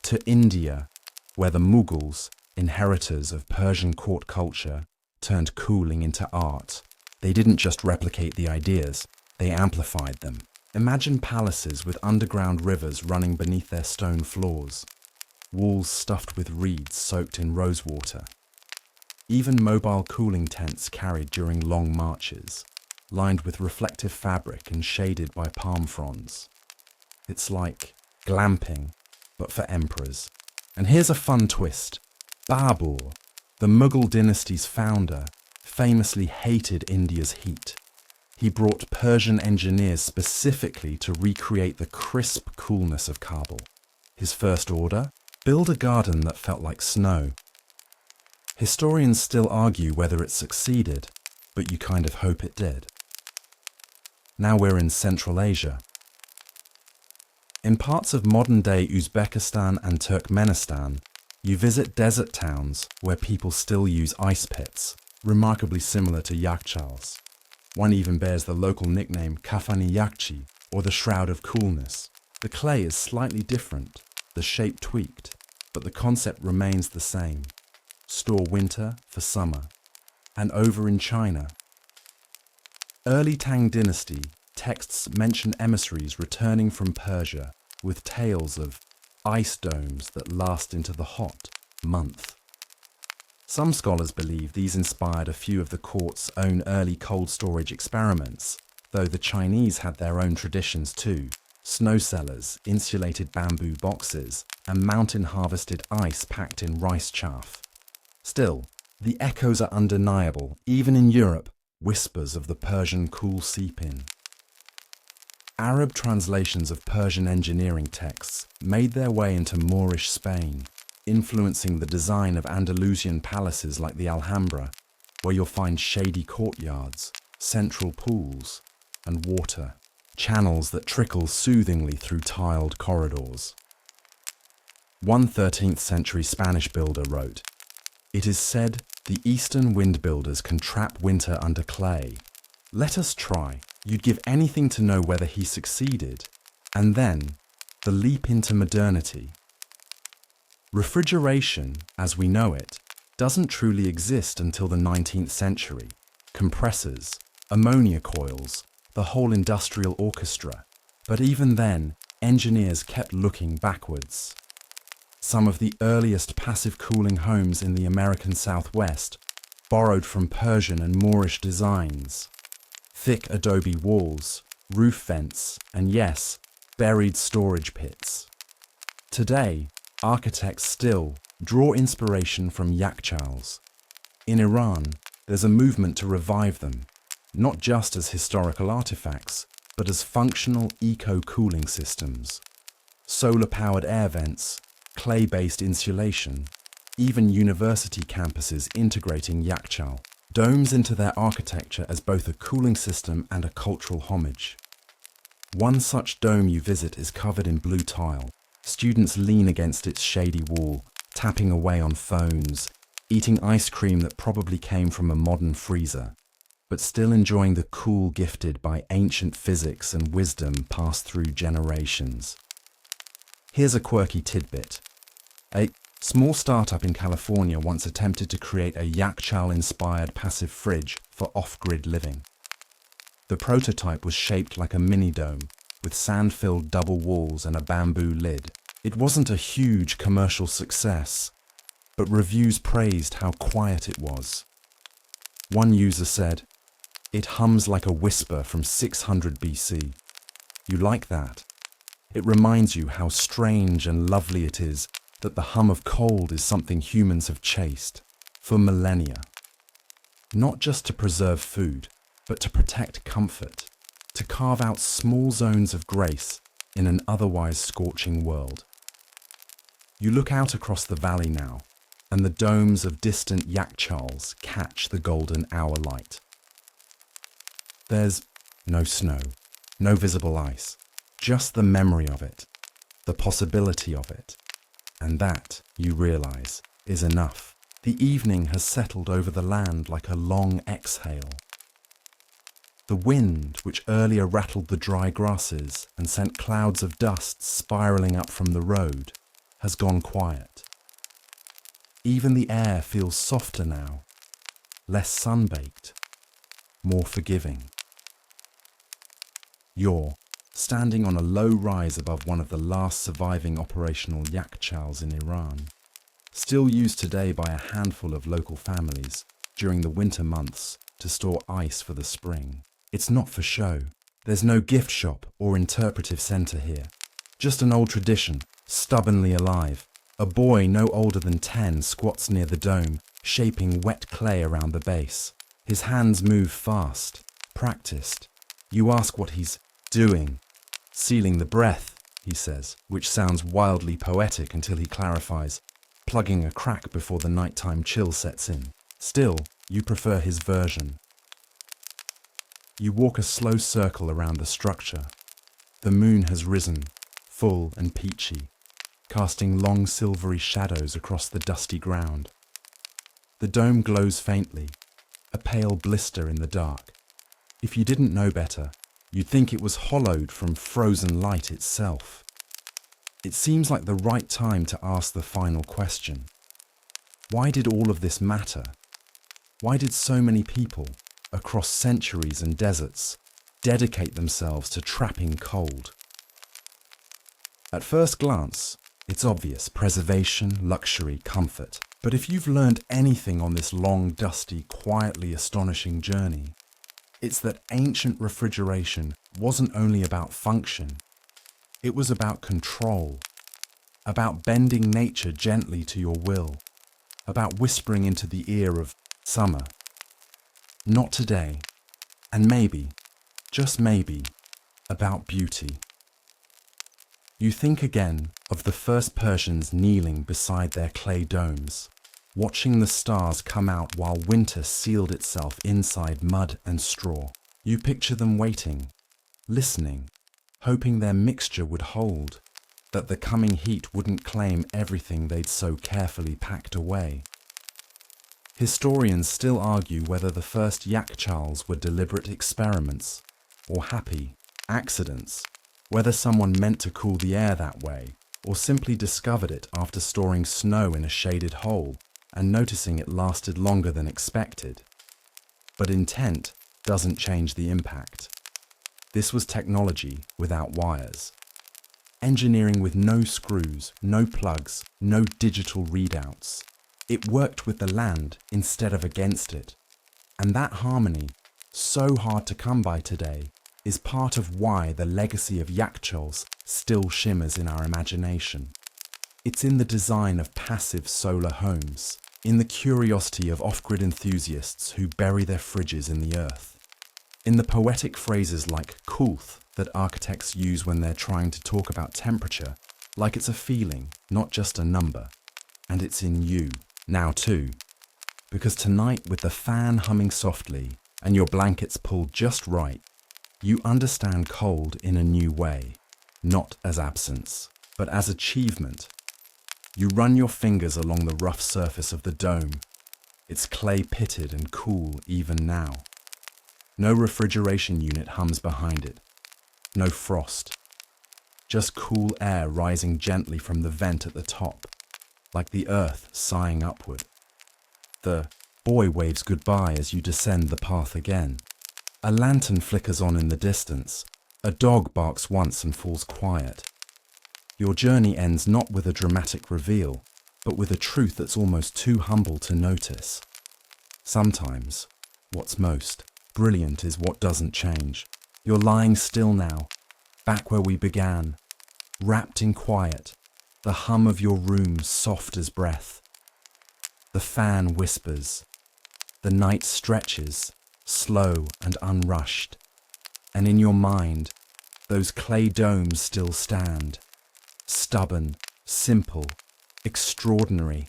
to India, where the Mughals, inheritors of Persian court culture, turned cooling into art. They didn't just replicate the ideas, they amplified them. Imagine palaces with underground rivers running beneath their stone floors, walls stuffed with reeds soaked in rosewater, even mobile cooling tents carried during long marches, lined with reflective fabric and shaded by palm fronds. It's like glamping, but for emperors. And here's a fun twist. Babur, the Mughal dynasty's founder, famously hated India's heat. He brought Persian engineers specifically to recreate the crisp coolness of Kabul. His first order? Build a garden that felt like snow. Historians still argue whether it succeeded, but you kind of hope it did. Now we're in Central Asia. In parts of modern-day Uzbekistan and Turkmenistan, you visit desert towns where people still use ice pits, remarkably similar to yakhchāls. One even bears the local nickname kafani yakhchi, or the Shroud of Coolness. The clay is slightly different, the shape tweaked, but the concept remains the same. Store winter for summer. And over in China, early Tang dynasty texts mention emissaries returning from Persia with tales of ice domes that last into the hot month. Some scholars believe these inspired a few of the court's own early cold storage experiments, though the Chinese had their own traditions too: snow cellars, insulated bamboo boxes, and mountain-harvested ice packed in rice chaff. Still, the echoes are undeniable. Even in Europe, whispers of the Persian cool seep in. Arab translations of Persian engineering texts made their way into Moorish Spain, influencing the design of Andalusian palaces like the Alhambra, where you'll find shady courtyards, central pools, and water, channels that trickle soothingly through tiled corridors. One 13th century Spanish builder wrote, "It is said the eastern wind builders can trap winter under clay. Let us try." You'd give anything to know whether he succeeded. And then, the leap into modernity. Refrigeration, as we know it, doesn't truly exist until the 19th century. Compressors, ammonia coils, the whole industrial orchestra. But even then, engineers kept looking backwards. Some of the earliest passive cooling homes in the American Southwest borrowed from Persian and Moorish designs. Thick adobe walls, roof vents, and yes, buried storage pits. Today, architects still draw inspiration from yakhchāls. In Iran, there's a movement to revive them, not just as historical artifacts, but as functional eco-cooling systems. Solar-powered air vents, clay-based insulation, even university campuses integrating yakhchāl. Domes into their architecture as both a cooling system and a cultural homage. One such dome you visit is covered in blue tile. Students lean against its shady wall, tapping away on phones, eating ice cream that probably came from a modern freezer, but still enjoying the cool gifted by ancient physics and wisdom passed through generations. Here's a quirky tidbit. A small startup in California once attempted to create a yakhchāl-inspired passive fridge for off-grid living. The prototype was shaped like a mini-dome, with sand-filled double walls and a bamboo lid. It wasn't a huge commercial success, but reviews praised how quiet it was. One user said, "It hums like a whisper from 600 BC. You like that? It reminds you how strange and lovely it is that the hum of cold is something humans have chased for millennia. Not just to preserve food, but to protect comfort, to carve out small zones of grace in an otherwise scorching world." You look out across the valley now, and the domes of distant yakhchāls catch the golden hour light. There's no snow, no visible ice, just the memory of it, the possibility of it. And that, you realize, is enough. The evening has settled over the land like a long exhale. The wind, which earlier rattled the dry grasses and sent clouds of dust spiraling up from the road, has gone quiet. Even the air feels softer now, less sun-baked, more forgiving. You're standing on a low rise above one of the last surviving operational yakhchāls in Iran, still used today by a handful of local families during the winter months to store ice for the spring. It's not for show. There's no gift shop or interpretive centre here. Just an old tradition, stubbornly alive. A boy no older than 10 squats near the dome, shaping wet clay around the base. His hands move fast, practiced. You ask what he's doing. Sealing the breath, he says, which sounds wildly poetic until he clarifies, plugging a crack before the nighttime chill sets in. Still, you prefer his version. You walk a slow circle around the structure. The moon has risen, full and peachy, casting long silvery shadows across the dusty ground. The dome glows faintly, a pale blister in the dark. If you didn't know better, you'd think it was hollowed from frozen light itself. It seems like the right time to ask the final question. Why did all of this matter? Why did so many people, across centuries and deserts, dedicate themselves to trapping cold? At first glance, it's obvious: preservation, luxury, comfort. But if you've learned anything on this long, dusty, quietly astonishing journey, it's that ancient refrigeration wasn't only about function. It was about control, about bending nature gently to your will, about whispering into the ear of summer. Not today, and maybe, just maybe, about beauty. You think again of the first Persians kneeling beside their clay domes, watching the stars come out while winter sealed itself inside mud and straw. You picture them waiting, listening, hoping their mixture would hold, that the coming heat wouldn't claim everything they'd so carefully packed away. Historians still argue whether the first yakhchāls were deliberate experiments or happy accidents, whether someone meant to cool the air that way or simply discovered it after storing snow in a shaded hole and noticing it lasted longer than expected. But intent doesn't change the impact. This was technology without wires. Engineering with no screws, no plugs, no digital readouts. It worked with the land instead of against it. And that harmony, so hard to come by today, is part of why the legacy of yakhchāls still shimmers in our imagination. It's in the design of passive solar homes, in the curiosity of off-grid enthusiasts who bury their fridges in the earth, in the poetic phrases like kulth that architects use when they're trying to talk about temperature, like it's a feeling, not just a number. And it's in you, now too. Because tonight, with the fan humming softly and your blankets pulled just right, you understand cold in a new way, not as absence, but as achievement. You run your fingers along the rough surface of the dome. It's clay pitted and cool even now. No refrigeration unit hums behind it. No frost. Just cool air rising gently from the vent at the top, like the earth sighing upward. The boy waves goodbye as you descend the path again. A lantern flickers on in the distance. A dog barks once and falls quiet. Your journey ends not with a dramatic reveal, but with a truth that's almost too humble to notice. Sometimes, what's most brilliant is what doesn't change. You're lying still now, back where we began, wrapped in quiet, the hum of your room soft as breath. The fan whispers. The night stretches, slow and unrushed. And in your mind, those clay domes still stand. Stubborn, simple, extraordinary.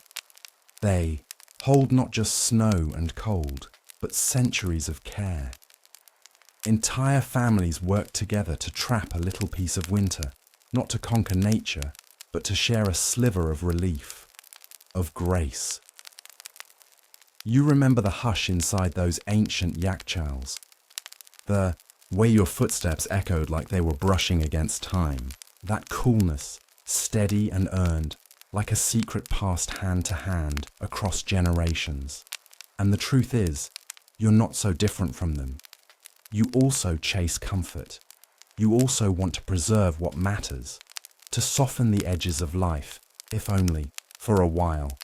They hold not just snow and cold, but centuries of care. Entire families work together to trap a little piece of winter, not to conquer nature, but to share a sliver of relief, of grace. You remember the hush inside those ancient yakhchāls, the way your footsteps echoed like they were brushing against time, that coolness, steady and earned, like a secret passed hand to hand across generations. And the truth is, you're not so different from them. You also chase comfort. You also want to preserve what matters, to soften the edges of life, if only for a while.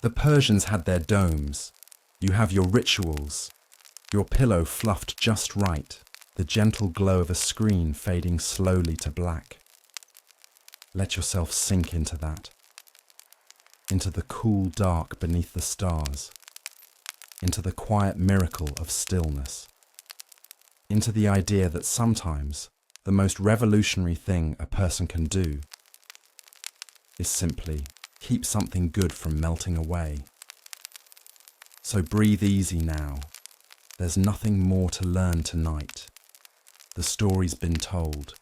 The Persians had their domes. You have your rituals, your pillow fluffed just right, the gentle glow of a screen fading slowly to black. Let yourself sink into that, into the cool dark beneath the stars, into the quiet miracle of stillness, into the idea that sometimes the most revolutionary thing a person can do is simply keep something good from melting away. So breathe easy now. There's nothing more to learn tonight. The story's been told.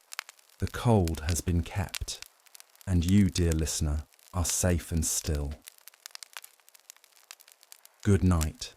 The cold has been kept. And you, dear listener, are safe and still. Good night.